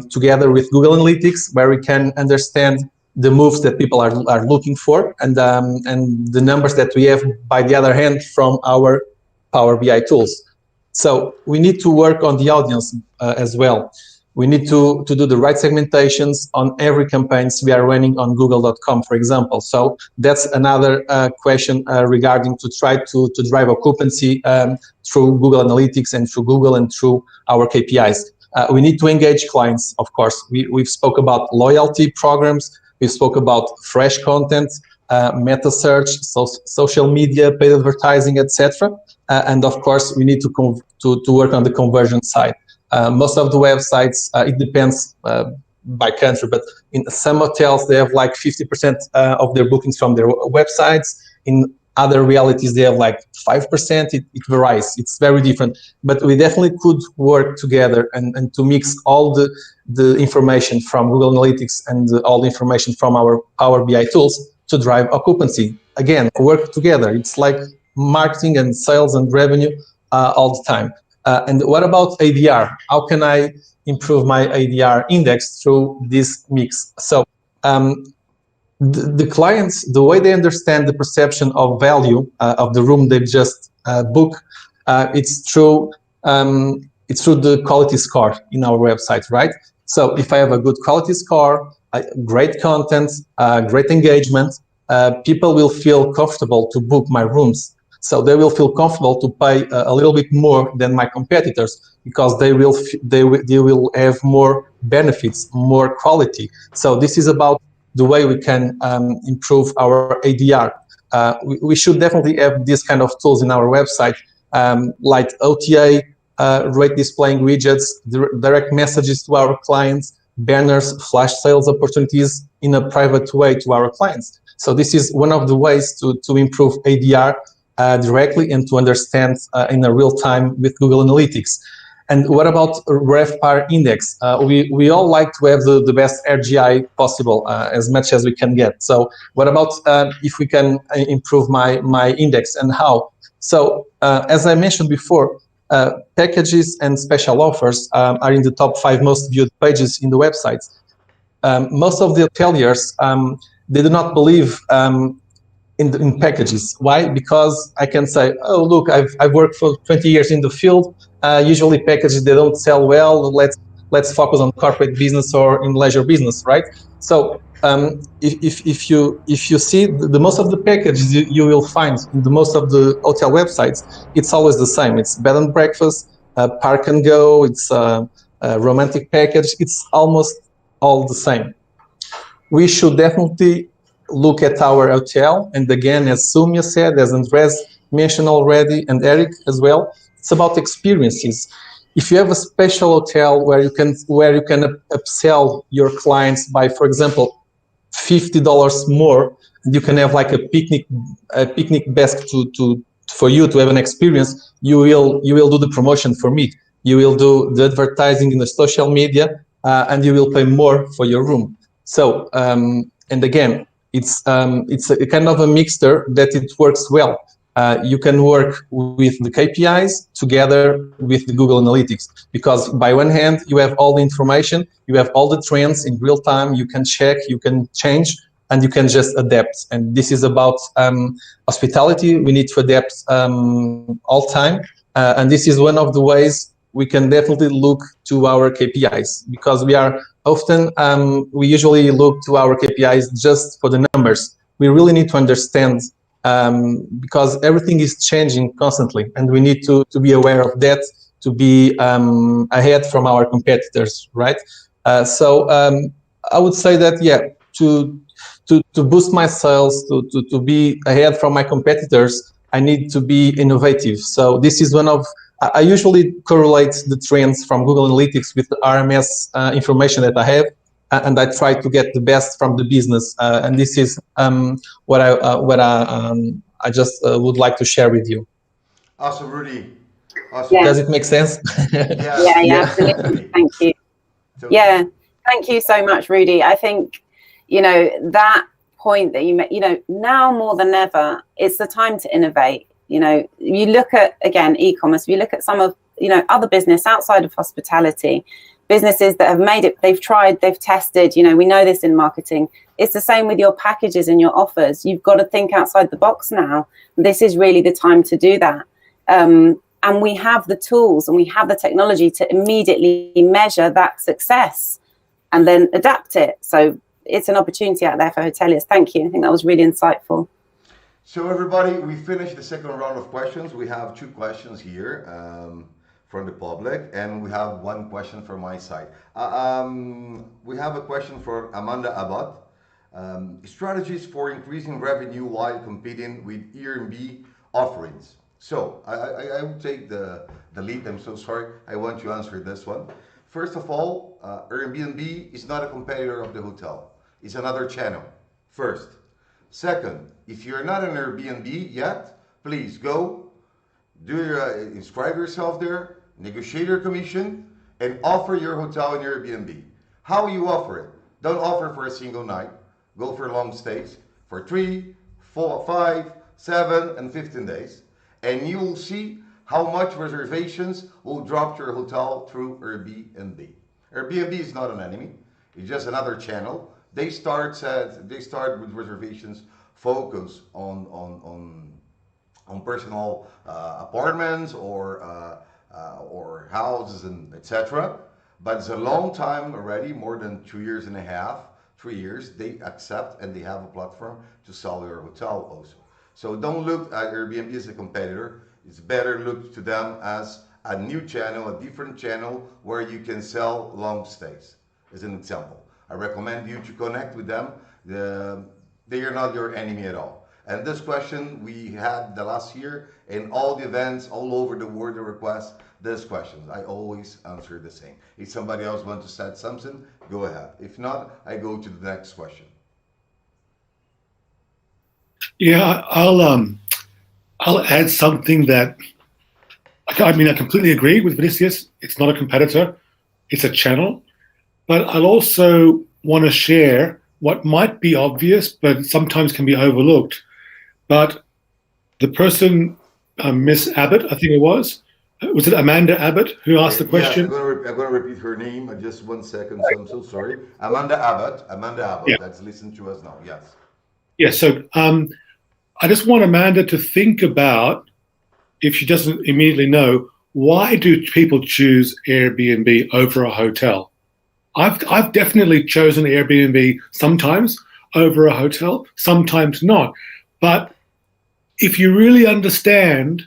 together with Google Analytics, where we can understand the moves that people are looking for and the numbers that we have, by the other hand, from our Power BI tools. So we need to work on the audience as well. We need to do the right segmentations on every campaigns we are running on google.com, for example. So that's another question regarding to try to drive occupancy through Google Analytics and through Google and through our KPIs. We need to engage clients, of course. We've spoke about loyalty programs. We spoke about fresh content, meta search, social media, paid advertising, etc. And of course, we need to work on the conversion side. Most of the websites, it depends by country, but in some hotels, they have like 50% of their bookings from their websites. In other realities, they have like 5%. It varies. It's very different. But we definitely could work together and to mix all the information from Google Analytics and all the information from our Power BI tools to drive occupancy. Again, work together. It's like marketing and sales and revenue all the time. And what about ADR? How can I improve my ADR index through this mix? So the clients, the way they understand the perception of value of the room they've just booked, it's through it's through the quality score in our website, right? So if I have a good quality score, great content, great engagement, people will feel comfortable to book my rooms. So they will feel comfortable to pay a little bit more than my competitors because they will have more benefits, more quality. So this is about the way we can improve our ADR. We should definitely have these kind of tools in our website, like OTA, rate displaying widgets, direct messages to our clients, banners, flash sales opportunities in a private way to our clients. So this is one of the ways to improve ADR directly and to understand in a real time with Google Analytics. And what about RevPAR index? We all like to have the best RGI possible, as much as we can get. So what about if we can improve my index, and how? So as I mentioned before, packages and special offers are in the top 5 most viewed pages in the websites. Most of the hoteliers, they do not believe in packages. Why? Because I can say, oh, look, I've worked for 20 years in the field. Usually packages, they don't sell well. Let's focus on corporate business or in leisure business, right? So if you see the most of the packages you will find in the most of the hotel websites, it's always the same. It's bed and breakfast, park and go, it's a romantic package. It's almost all the same. We should definitely look at our hotel, and again, as Sumia said, as Andres mentioned already, and Eric as well, it's about experiences. If you have a special hotel where you can upsell your clients by, for example, $50 more, you can have like a picnic basket for you to have an experience. You will do the promotion for me. You will do the advertising in the social media, and you will pay more for your room. So and again, it's a kind of a mixture that it works well. You can work with the KPIs together with the Google Analytics, because by one hand, you have all the information, you have all the trends in real time, you can check, you can change, and you can just adapt. And this is about hospitality. We need to adapt all time. And this is one of the ways we can definitely look to our KPIs, because we are often, we usually look to our KPIs just for the numbers. We really need to understand, because everything is changing constantly, and we need to be aware of that, to be ahead from our competitors, right? So I would say that, yeah, to boost my sales, to be ahead from my competitors, I need to be innovative. So this is one of, I usually correlate the trends from Google Analytics with the RMS information that I have, and I try to get the best from the business. And this is what I just would like to share with you. Awesome, Rudy. Awesome. Yeah. Does it make sense? Yeah, absolutely. Thank you. Yeah, thank you so much, Rudy. I think, that point that you made, now more than ever, it's the time to innovate. You look at, again, e-commerce, you look at some of, other business outside of hospitality, businesses that have made it, they've tried, they've tested, we know this in marketing. It's the same with your packages and your offers. You've got to think outside the box now. This is really the time to do that. And we have the tools and we have the technology to immediately measure that success and then adapt it. So it's an opportunity out there for hoteliers. Thank you. I think that was really insightful. So everybody, we finished the second round of questions. We have 2 questions here from the public, and we have 1 question from my side. We have a question from Amanda Abbott. Strategies for increasing revenue while competing with Airbnb offerings. So I will take the lead. I'm so sorry. I want you to answer this one. First of all, Airbnb is not a competitor of the hotel. It's another channel. First. Second, if you're not an Airbnb yet, please go, inscribe yourself there, negotiate your commission, and offer your hotel in Airbnb. How you offer it? Don't offer for a single night. Go for long stays for 3, 4, 5, 7, and 15 days. And you will see how much reservations will drop to your hotel through Airbnb. Airbnb is not an enemy. It's just another channel. They start with reservations focus on personal apartments or or houses and etc. But it's a long time already, more than 2 years and a half, 3 years. They accept and they have a platform to sell your hotel also. So don't look at Airbnb as a competitor. It's better look to them as a new channel, a different channel where you can sell long stays, as an example. I recommend you to connect with them. They are not your enemy at all. And this question we had the last year in all the events all over the world, the requests, this question. I always answer the same. If somebody else wants to say something, go ahead. If not, I go to the next question. Yeah, I'll add something that, I mean, I completely agree with Vinicius. It's not a competitor, it's a channel. But I'll also want to share what might be obvious, but sometimes can be overlooked. But the person, Miss Abbott, I think it was it Amanda Abbott who asked the question? Yeah, I'm going to repeat her name. Just 1 second, so I'm so sorry. Amanda Abbott, yeah. That's listen to us now, yes. Yeah, so I just want Amanda to think about, if she doesn't immediately know, why do people choose Airbnb over a hotel? I've definitely chosen Airbnb sometimes over a hotel, sometimes not. But if you really understand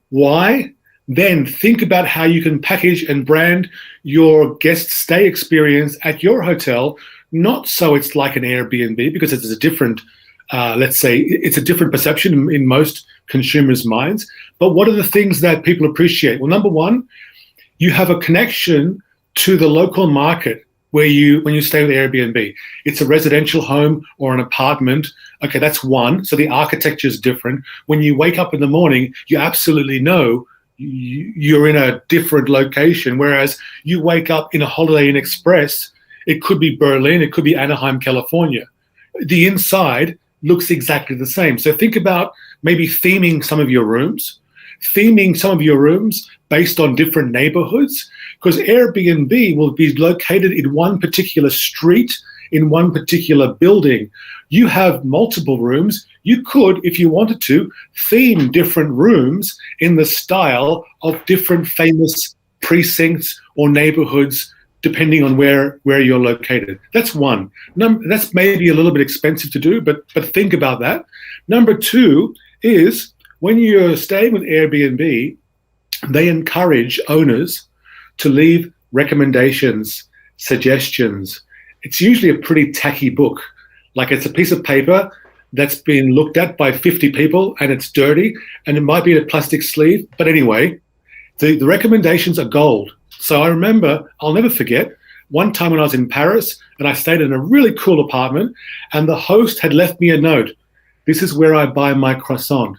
why, then think about how you can package and brand your guest stay experience at your hotel, not so it's like an Airbnb, because it's a different, let's say, it's a different perception in most consumers' minds. But what are the things that people appreciate? Well, number one, you have a connection to the local market when you stay with Airbnb. It's a residential home or an apartment. Okay, that's one. So the architecture is different. When you wake up in the morning, you absolutely know you're in a different location. Whereas you wake up in a Holiday Inn Express, it could be Berlin, it could be Anaheim, California. The inside looks exactly the same. So think about maybe theming some of your rooms based on different neighborhoods, because Airbnb will be located in one particular street, in one particular building. You have multiple rooms. You could, if you wanted to, theme different rooms in the style of different famous precincts or neighborhoods, depending on where you're located. That's one. That's maybe a little bit expensive to do, but think about that. Number two is, when you're staying with Airbnb, they encourage owners to leave recommendations, suggestions. It's usually a pretty tacky book. Like, it's a piece of paper that's been looked at by 50 people and it's dirty, and it might be in a plastic sleeve. But anyway, the recommendations are gold. So I remember, I'll never forget, one time when I was in Paris and I stayed in a really cool apartment, and the host had left me a note. This is where I buy my croissant.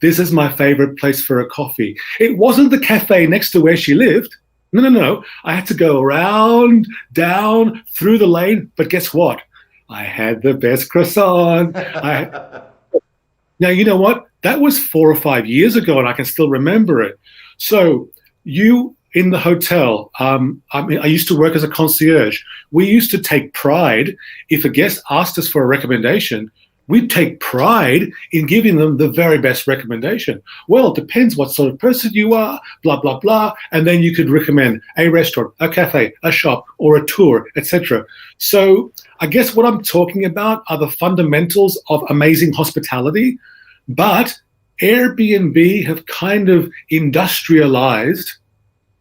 This is my favorite place for a coffee. It wasn't the cafe next to where she lived. No. I had to go around, down, through the lane. But guess what? I had the best croissant. Now, you know what? That was 4 or 5 years ago, and I can still remember it. So you in the hotel, I used to work as a concierge. We used to take pride if a guest asked us for a recommendation. We'd take pride in giving them the very best recommendation. Well, it depends what sort of person you are, blah, blah, blah. And then you could recommend a restaurant, a cafe, a shop, or a tour, etc. So I guess what I'm talking about are the fundamentals of amazing hospitality. But Airbnb have kind of industrialized.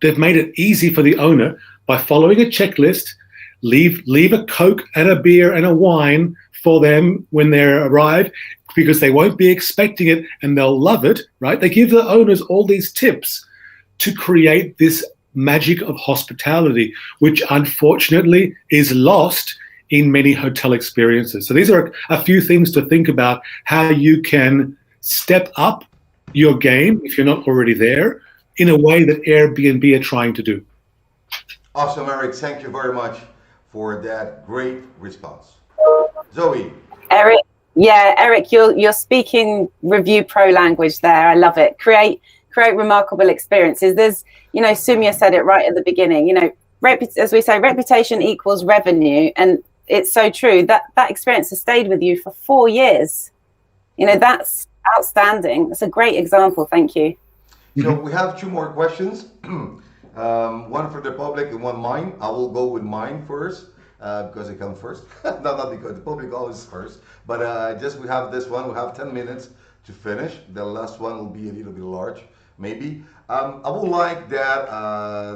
They've made it easy for the owner by following a checklist. Leave a Coke and a beer and a wine for them when they arrive, because they won't be expecting it and they'll love it, right? They give the owners all these tips to create this magic of hospitality, which unfortunately is lost in many hotel experiences. So these are a few things to think about, how you can step up your game, if you're not already there, in a way that Airbnb are trying to do. Awesome, Eric. Thank you very much for that great response. Zoe. Eric, you're speaking review pro language there. I love it. Create remarkable experiences. There's, Sumya said it right at the beginning. As we say, reputation equals revenue, and it's so true. That experience has stayed with you for 4 years. That's outstanding. That's a great example. Thank you. So we have two more questions. One for the public and one mine. I will go with mine first because I come first. Not because the public always first. But just we have this one. We have 10 minutes to finish. The last one will be a little bit large, maybe. I would like that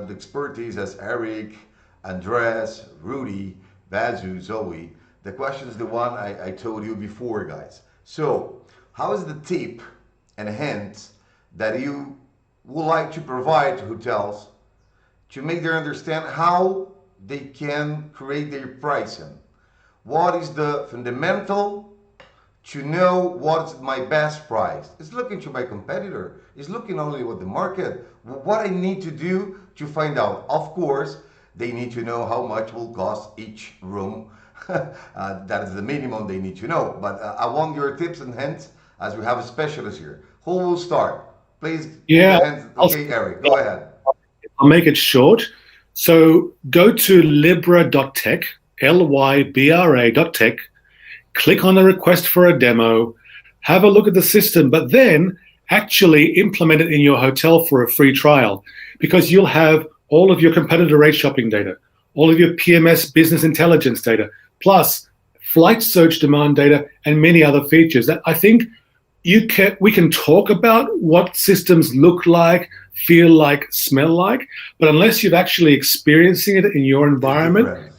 the expertise as Eric, Andres, Rudy, Basu, Zoe. The question is the one I told you before, guys. So, how is the tip and hint that you would like to provide to hotels to make them understand how they can create their pricing? What is the fundamental to know what's my best price? It's looking to my competitor. It's looking only at the market. What I need to do to find out. Of course, they need to know how much will cost each room. That is the minimum they need to know. But I want your tips and hints as we have a specialist here. Who will start? Please. Yeah. Okay, Eric, go ahead. I'll make it short. So go to Lybra.tech, Lybra.tech, click on the request for a demo, have a look at the system, but then actually implement it in your hotel for a free trial, because you'll have all of your competitor rate shopping data, all of your PMS business intelligence data, plus flight search demand data and many other features that I think we can talk about what systems look like, feel like, smell like, but unless you've actually experiencing it in your environment,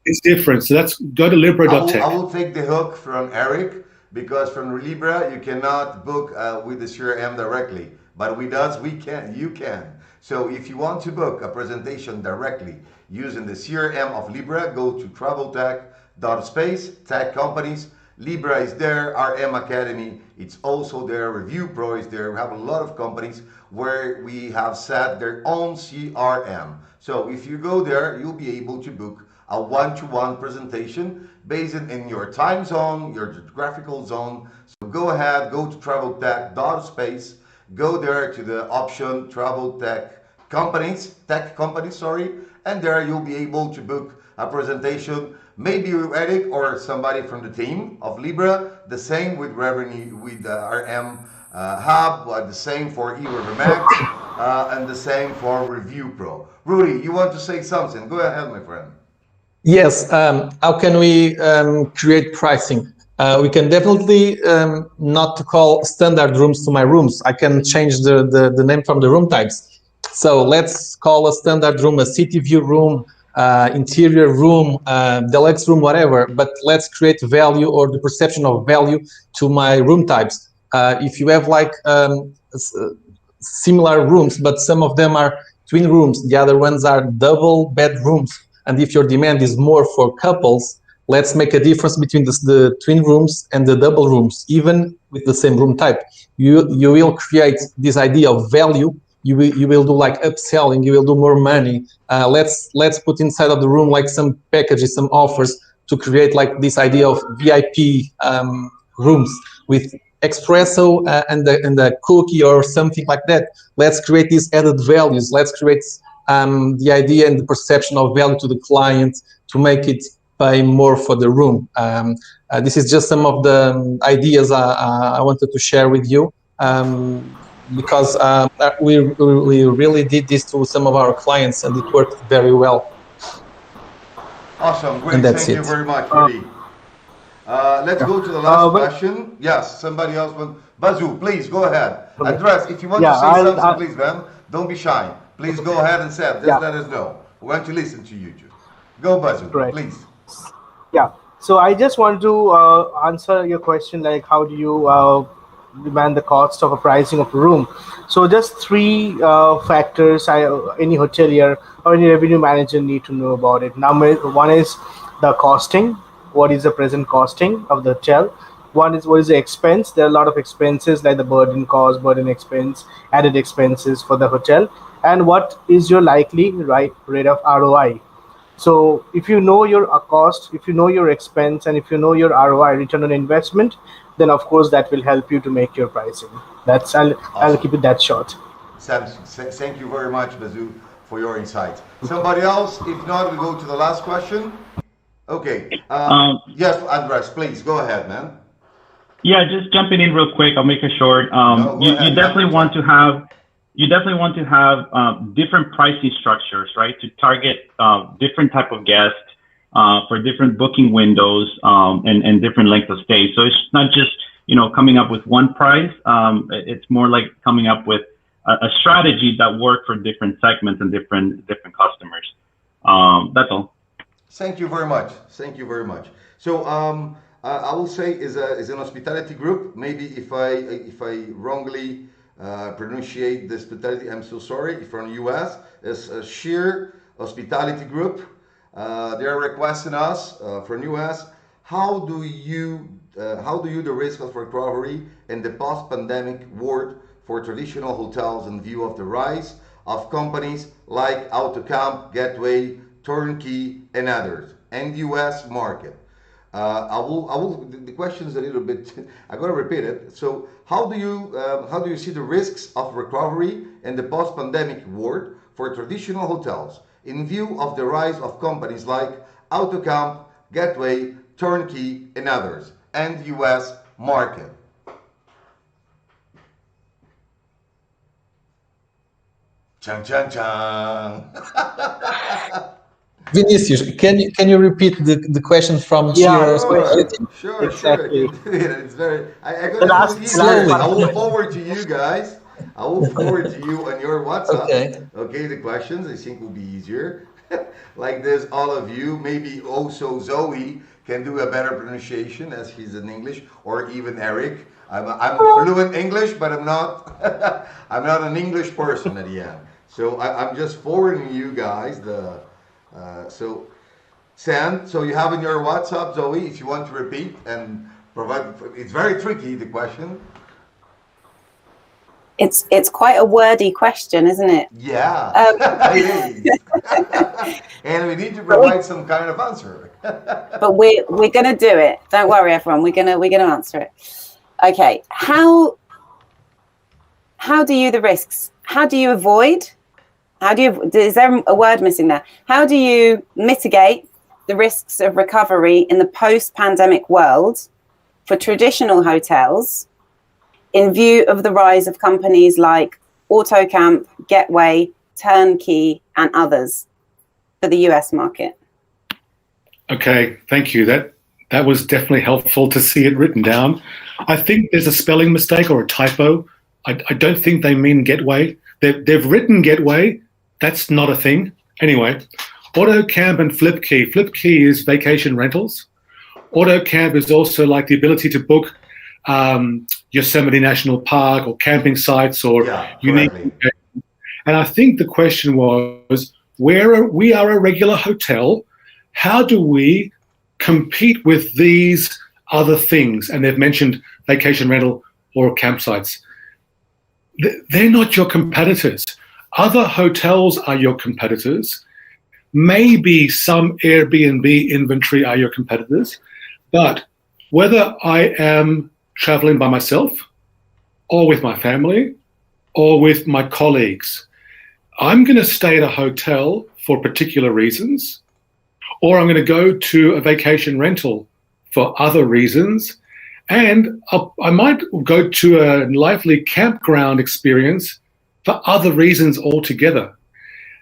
it's different. So go to Lybra.tech. I will take the hook from Eric, because from Lybra you cannot book with the CRM directly, but with us you can. So if you want to book a presentation directly using the CRM of Lybra, go to traveltech.space, tech companies. Lybra is there, RM Academy, it's also there, Review Pro is there. We have a lot of companies where we have set their own CRM. So if you go there, you'll be able to book a one-to-one presentation based in your time zone, your geographical zone. So go ahead, go to traveltech.space, go there to the option Travel Tech Companies, and there you'll be able to book a presentation, maybe with Eric or somebody from the team of Lybra, the same with revenue, with RM Hub, the same for eRiverMax, and the same for Review Pro. Rudy, you want to say something? Go ahead, my friend. Yes, how can we create pricing? We can definitely not to call standard rooms to my rooms. I can change the name from the room types. So let's call a standard room a city view room, interior room, deluxe room, whatever, but let's create value or the perception of value to my room types. If you have like similar rooms, but some of them are twin rooms, the other ones are double bedrooms, and if your demand is more for couples, let's make a difference between the twin rooms and the double rooms, even with the same room type. You will create this idea of value. You will do like upselling. You will do more money. Let's put inside of the room like some packages, some offers to create like this idea of VIP rooms with espresso and a cookie or something like that. Let's create these added values. Let's create the idea and the perception of value to the client to make it pay more for the room. This is just some of the ideas I wanted to share with you. Because we really did this to some of our clients and it worked very well. Awesome, great, thank you very much, Rudy. Let's go to the last question. Yes, somebody else wants. Basu, please go ahead. Andres, if you want to say something, please, man, don't be shy. Please go ahead and say it. Just let us know. We want to listen to you. Go, Basu, please. Yeah, so I just want to answer your question, like how do you demand the cost of a pricing of a room. So just three factors any hotelier or any revenue manager need to know about it. Number one is the costing. What is the present costing of the hotel? One is what is the expense. There are a lot of expenses like the burden cost, burden expense, added expenses for the hotel. And what is your likely rate of ROI? So if you know your cost, if you know your expense, and if you know your ROI, return on investment, then of course that will help you to make your pricing. That's I'll keep it that short. Thank you very much, Basu, for your insights. Somebody else? If not, we go to the last question. Okay. Yes, Andres, please go ahead, man. Yeah, just jumping in real quick. I'll make it short. You definitely want to have you definitely want to have different pricing structures, right, to target different type of guests for different booking windows and different length of stay. So it's not just, coming up with one price. It's more like coming up with a strategy that work for different segments and different customers. That's all. Thank you very much. Thank you very much. So I will say is an hospitality group. Maybe if I wrongly pronunciate the hospitality, I'm so sorry. From US, it's a sheer hospitality group. They are requesting us from US. How do you the risk of recovery in the post-pandemic world for traditional hotels in view of the rise of companies like AutoCamp, Gateway, Turnkey, and others, and the US market? The question is a little bit, I gotta repeat it. So how do you see the risks of recovery in the post-pandemic world for traditional hotels in view of the rise of companies like AutoCamp, Gateway, Turnkey, and others, and the US market? Chang chang chang. Vinicius, can you repeat the question from Yeah, Sure, exactly. Sure. It's very. I slowly. I will forward to you guys. I will forward to you on your WhatsApp. Okay, the questions I think will be easier. Like this, all of you. Maybe also Zoe can do a better pronunciation as he's in English, or even Eric. I'm fluent English, but I'm not. I'm not an English person at the end. So I'm just forwarding you guys the. So Sam, so you have in your WhatsApp, Zoe, if you want to repeat and provide. It's very tricky, the question. It's quite a wordy question, isn't it? Yeah, it is. And we need to provide some kind of answer. But we're gonna do it. Don't worry, everyone. We're gonna answer it. Okay. How do you the risks? How do you avoid? Is there a word missing there? How do you mitigate the risks of recovery in the post-pandemic world for traditional hotels in view of the rise of companies like AutoCamp, Gateway, Turnkey, and others for the US market? Okay, thank you. That was definitely helpful to see it written down. I think there's a spelling mistake or a typo. I don't think they mean Gateway. They've written Gateway. That's not a thing. Anyway, AutoCamp and FlipKey. FlipKey is vacation rentals. AutoCamp is also like the ability to book Yosemite National Park or camping sites or unique. And I think the question was, we are a regular hotel. How do we compete with these other things? And they've mentioned vacation rental or campsites. They're not your competitors. Other hotels are your competitors. Maybe some Airbnb inventory are your competitors. But whether I am traveling by myself or with my family or with my colleagues, I'm going to stay at a hotel for particular reasons, or I'm going to go to a vacation rental for other reasons, and I might go to a lively campground experience for other reasons altogether.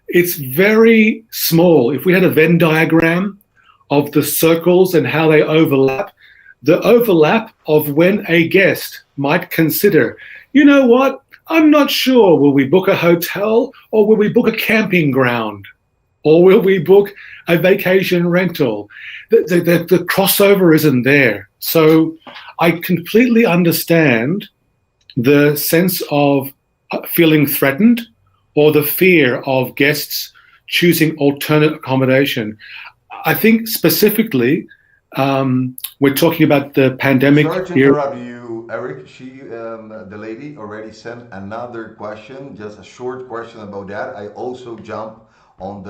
It's very small. If we had a Venn diagram of the circles and how they overlap, the overlap of when a guest might consider, you know what, I'm not sure, will we book a hotel or will we book a camping ground? Or will we book a vacation rental? The crossover isn't there. So I completely understand the sense of feeling threatened or the fear of guests choosing alternate accommodation. I think specifically, we're talking about the pandemic. Sorry to interrupt you, Eric. The lady already sent another question, just a short question about that. I also jumped on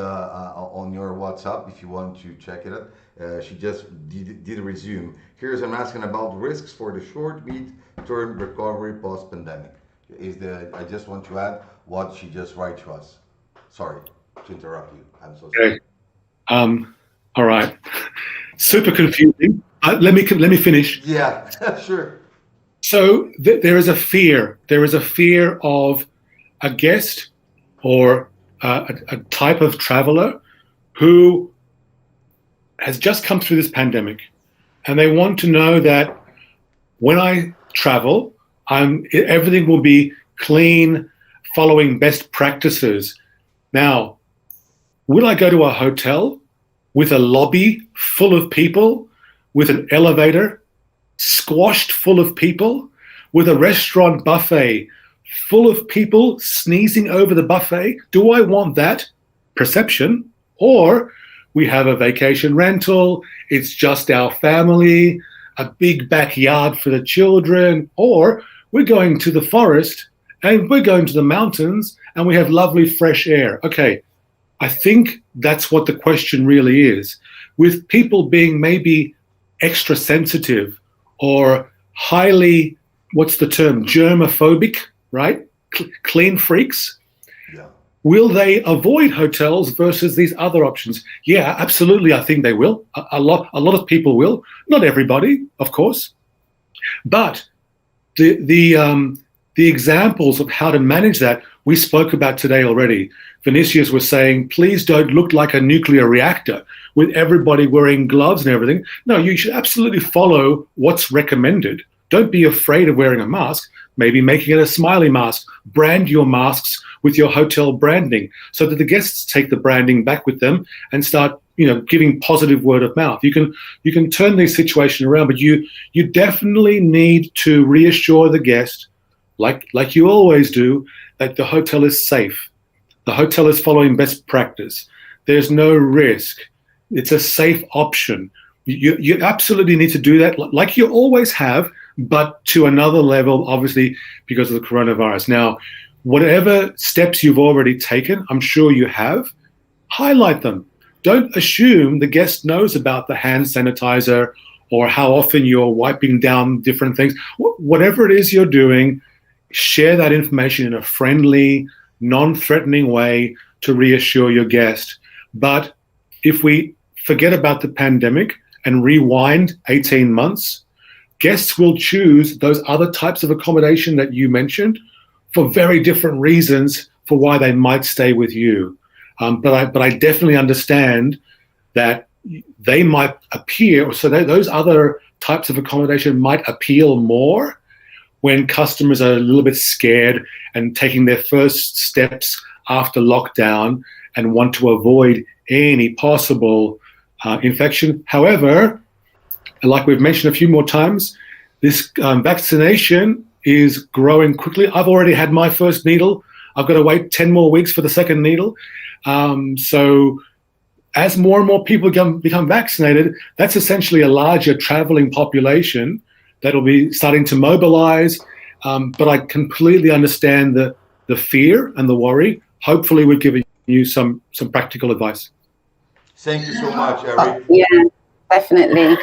your WhatsApp if you want to check it out. She just did resume. Here's I'm asking about risks for the short, mid-term recovery post-pandemic. I just want to add what she just wrote to us. Sorry to interrupt you. I'm so sorry. Okay. All right. Super confusing. Let me finish. Yeah, sure. So there is a fear. There is a fear of a guest or a type of traveler who has just come through this pandemic, and they want to know that when I travel, everything will be clean, following best practices. Now, will I go to a hotel with a lobby full of people, with an elevator squashed full of people, with a restaurant buffet full of people sneezing over the buffet? Do I want that perception? Or we have a vacation rental, it's just our family, a big backyard for the children, or we're going to the forest and we're going to the mountains and we have lovely fresh air. Okay, I think that's what the question really is. With people being maybe extra sensitive or highly, what's the term, germophobic, right? Clean freaks. Yeah. Will they avoid hotels versus these other options? Yeah, absolutely. I think they will. A lot of people will. Not everybody, of course. But the examples of how to manage that we spoke about today already. Vinicius was saying, please don't look like a nuclear reactor with everybody wearing gloves and everything. No, you should absolutely follow what's recommended. Don't be afraid of wearing a mask, maybe making it a smiley mask. Brand your masks with your hotel branding so that the guests take the branding back with them and start, giving positive word of mouth. You can turn these situations around, but you definitely need to reassure the guest, like you always do, that the hotel is safe. The hotel is following best practice. There's no risk. It's a safe option. You absolutely need to do that like you always have, but to another level, obviously, because of the coronavirus. Now, whatever steps you've already taken, I'm sure you have, highlight them. Don't assume the guest knows about the hand sanitizer or how often you're wiping down different things. Whatever it is you're doing, share that information in a friendly, non-threatening way to reassure your guest. But if we forget about the pandemic and rewind 18 months, guests will choose those other types of accommodation that you mentioned for very different reasons for why they might stay with you. But I definitely understand that they might appear, so those other types of accommodation might appeal more when customers are a little bit scared and taking their first steps after lockdown and want to avoid any possible infection. However, like we've mentioned a few more times, this vaccination is growing quickly. I've already had my first needle. I've got to wait 10 more weeks for the second needle. So as more and more people become vaccinated, that's essentially a larger traveling population that'll be starting to mobilize. But I completely understand the fear and the worry. Hopefully we're giving you some practical advice. Thank you so much, Eric. Yeah, definitely.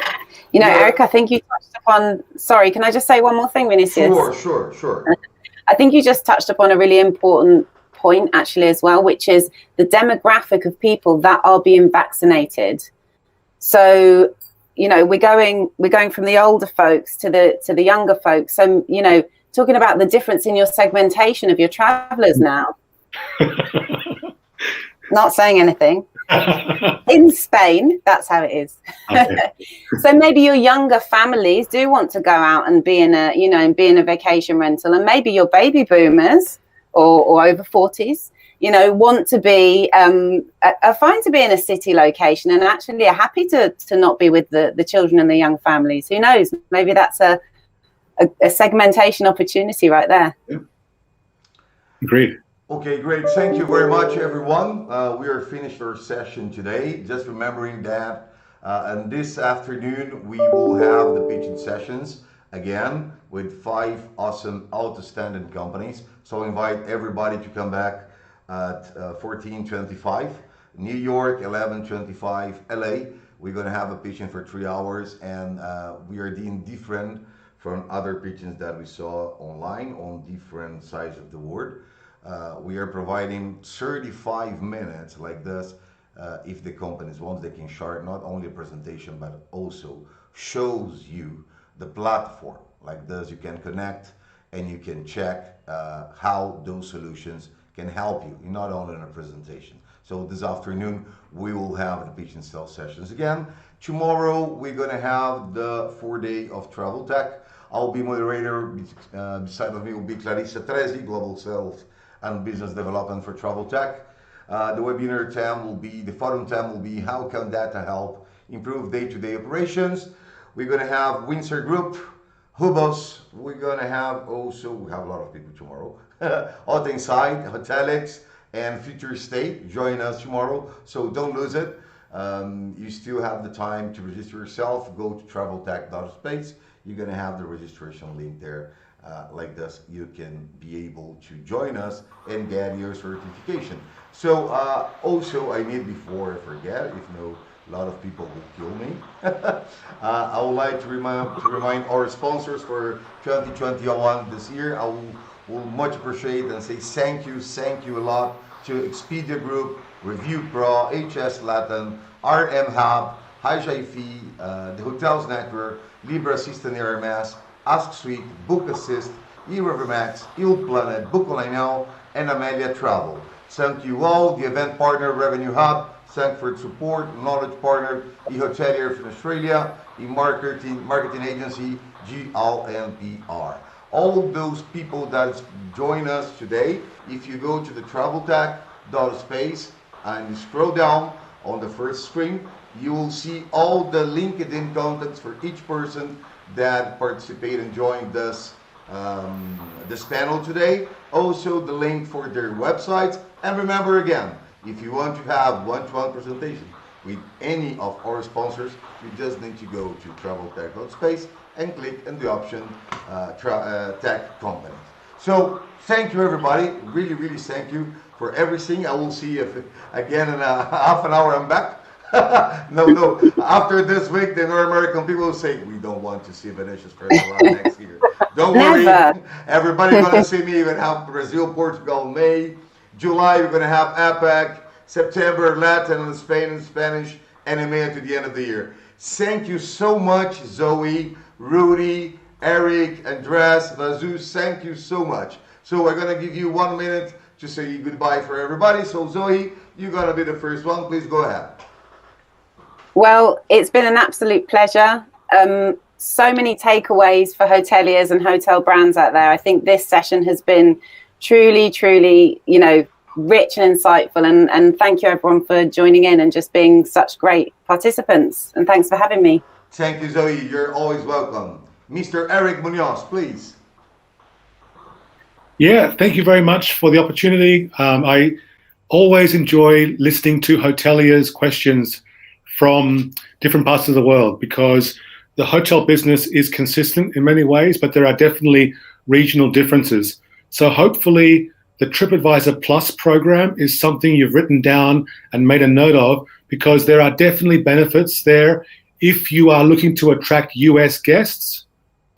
Eric, I think you touched upon, sorry, can I just say one more thing, Vinicius? Sure. I think you just touched upon a really important point actually as well, which is the demographic of people that are being vaccinated. So, we're going from the older folks to the younger folks. So, talking about the difference in your segmentation of your travelers now. Not saying anything. In Spain, that's how it is. Okay. So maybe your younger families do want to go out and be in a vacation rental, and maybe your baby boomers or over 40s, want to be are fine to be in a city location and actually are happy to not be with the children and the young families. Who knows? Maybe that's a segmentation opportunity right there. Yeah. Agreed. Okay, great. Thank you very much, everyone. We are finished our session today. Just remembering that and this afternoon we will have the pitching sessions again with 5 awesome outstanding companies. So I invite everybody to come back at 14:25, New York 11:25, LA. We're going to have a pitching for 3 hours, and we are doing different from other pitchings that we saw online on different sides of the world. We are providing 35 minutes like this. If the companies want, they can share not only a presentation but also shows you the platform like this. You can connect and you can check how those solutions can help you, not only in a presentation. So this afternoon, we will have the pitch and sell sessions again. Tomorrow, we're going to have the 4-day of Travel Tech. I'll be moderator. Beside of me will be Clarissa Trezi, Global Sales and Business Development for Travel Tech. The webinar theme will be, the forum theme will be, how can data help improve day-to-day operations? We're going to have Windsor Group, Hubos. We're going to have also, we have a lot of people tomorrow, Hot Inside, Hotelix, and Future State. Join us tomorrow, so don't lose it. You still have the time to register yourself. Go to traveltech.space. You're going to have the registration link there. Like this, you can be able to join us and get your certification. So also, I need, before I forget, if no, a lot of people will kill me. I would like to remind our sponsors for 2021 this year. I will much appreciate and say thank you a lot to Expedia Group, Review Pro, HS Latin, RM Hub, HiJFi, the Hotels Network, Libra Assistant RMS, Ask Suite, Book Assist, eRiverMax, IlPlanet, Book Online Now, and Amelia Travel. Thank you all. The event partner, Revenue Hub, Sanford Support, Knowledge Partner, eHotelier from Australia, marketing agency, GLNPR. All of those people that join us today, if you go to the traveltech.space and you scroll down on the first screen, you will see all the LinkedIn contacts for each person that participated and joined this panel today. Also the link for their websites. And remember again, if you want to have one-to-one presentation with any of our sponsors, you just need to go to traveltech.space and click on the option tech companies. So thank you everybody, really thank you for everything. I will see if again in a half an hour I'm back. No, after this week the North American people will say we don't want to see Vinicius Festival next year. Don't worry, everybody gonna see me. Even have Brazil, Portugal, May, July we're gonna have APAC, September Latin and Spain and Spanish, and EMEA to the end of the year. Thank you so much, Zoe, Rudy, Eric, Andres, Vazus, thank you so much. So we're gonna give you 1 minute to say goodbye for everybody. So Zoe, you're gonna be the first one, please go ahead. Well, it's been an absolute pleasure. So many takeaways for hoteliers and hotel brands out there. I think this session has been truly, rich and insightful. And thank you everyone for joining in and just being such great participants. And thanks for having me. Thank you, Zoe. You're always welcome. Mr. Eric Munoz, please. Yeah, thank you very much for the opportunity. I always enjoy listening to hoteliers' questions from different parts of the world because the hotel business is consistent in many ways, but there are definitely regional differences. So hopefully the TripAdvisor Plus program is something you've written down and made a note of, because there are definitely benefits there if you are looking to attract US guests,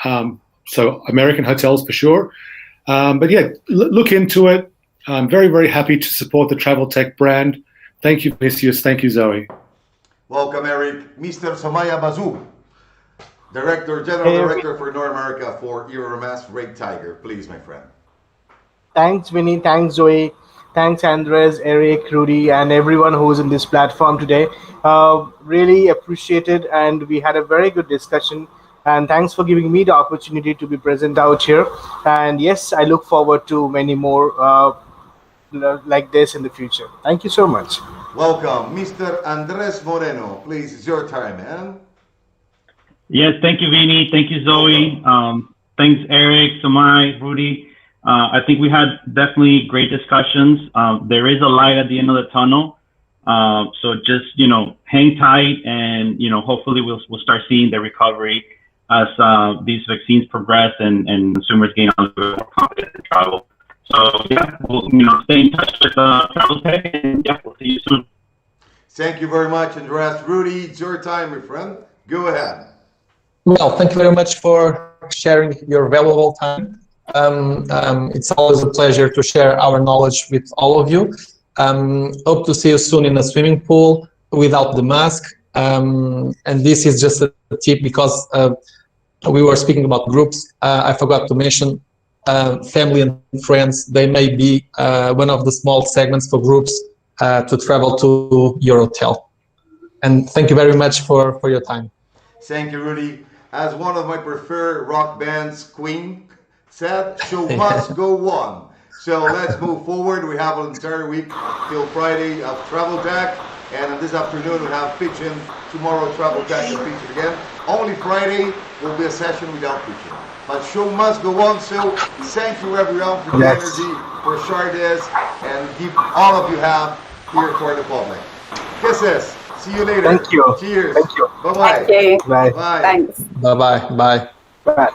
so American hotels for sure. But yeah, look into it. I'm very happy to support the Travel Tech brand. Thank you, Vinicius. Thank you, Zoe. Welcome, Eric. Mr. Somaya Basu, General Director for North America for Euromass Rate Tiger. Please, my friend. Thanks, Vinny. Thanks, Zoe. Thanks, Andres, Eric, Rudy, and everyone who's in this platform today. Really appreciate it, and we had a very good discussion. And thanks for giving me the opportunity to be present out here. And yes, I look forward to many more like this in the future. Thank you so much. Welcome, Mr. Andres Moreno. Please, it's your time, man. Yes, thank you, Vinny. Thank you, Zoe. Thanks, Eric, Samai, Rudy. I think we had definitely great discussions. There is a light at the end of the tunnel. So just, hang tight and, hopefully we'll start seeing the recovery as these vaccines progress and consumers gain a little bit more confidence in travel. So yeah, we'll stay in touch with Travel Tech, and yeah, we'll see you soon. Thank you very much, Andres. Rudy, it's your time, my friend. Go ahead. Well, thank you very much for sharing your valuable time. It's always a pleasure to share our knowledge with all of you. Hope to see you soon in a swimming pool without the mask. And this is just a tip because we were speaking about groups. I forgot to mention family and friends, they may be one of the small segments for groups to travel to your hotel. And thank you very much for your time. Thank you, Rudy. As one of my preferred rock bands, Queen, said, show must go on. So let's move forward. We have an entire week till Friday of Travel Tech. And this afternoon we have pitching. Tomorrow Travel Tech is featured again. Only Friday will be a session without pitching. But show must go on. So thank you everyone for the energy, for sharing this, and keep all of you have here for the public. Kisses. See you later. Thank you. Cheers. Thank you. Bye-bye. Thank you. Bye. Bye. Thanks. Bye-bye. Bye. Bye.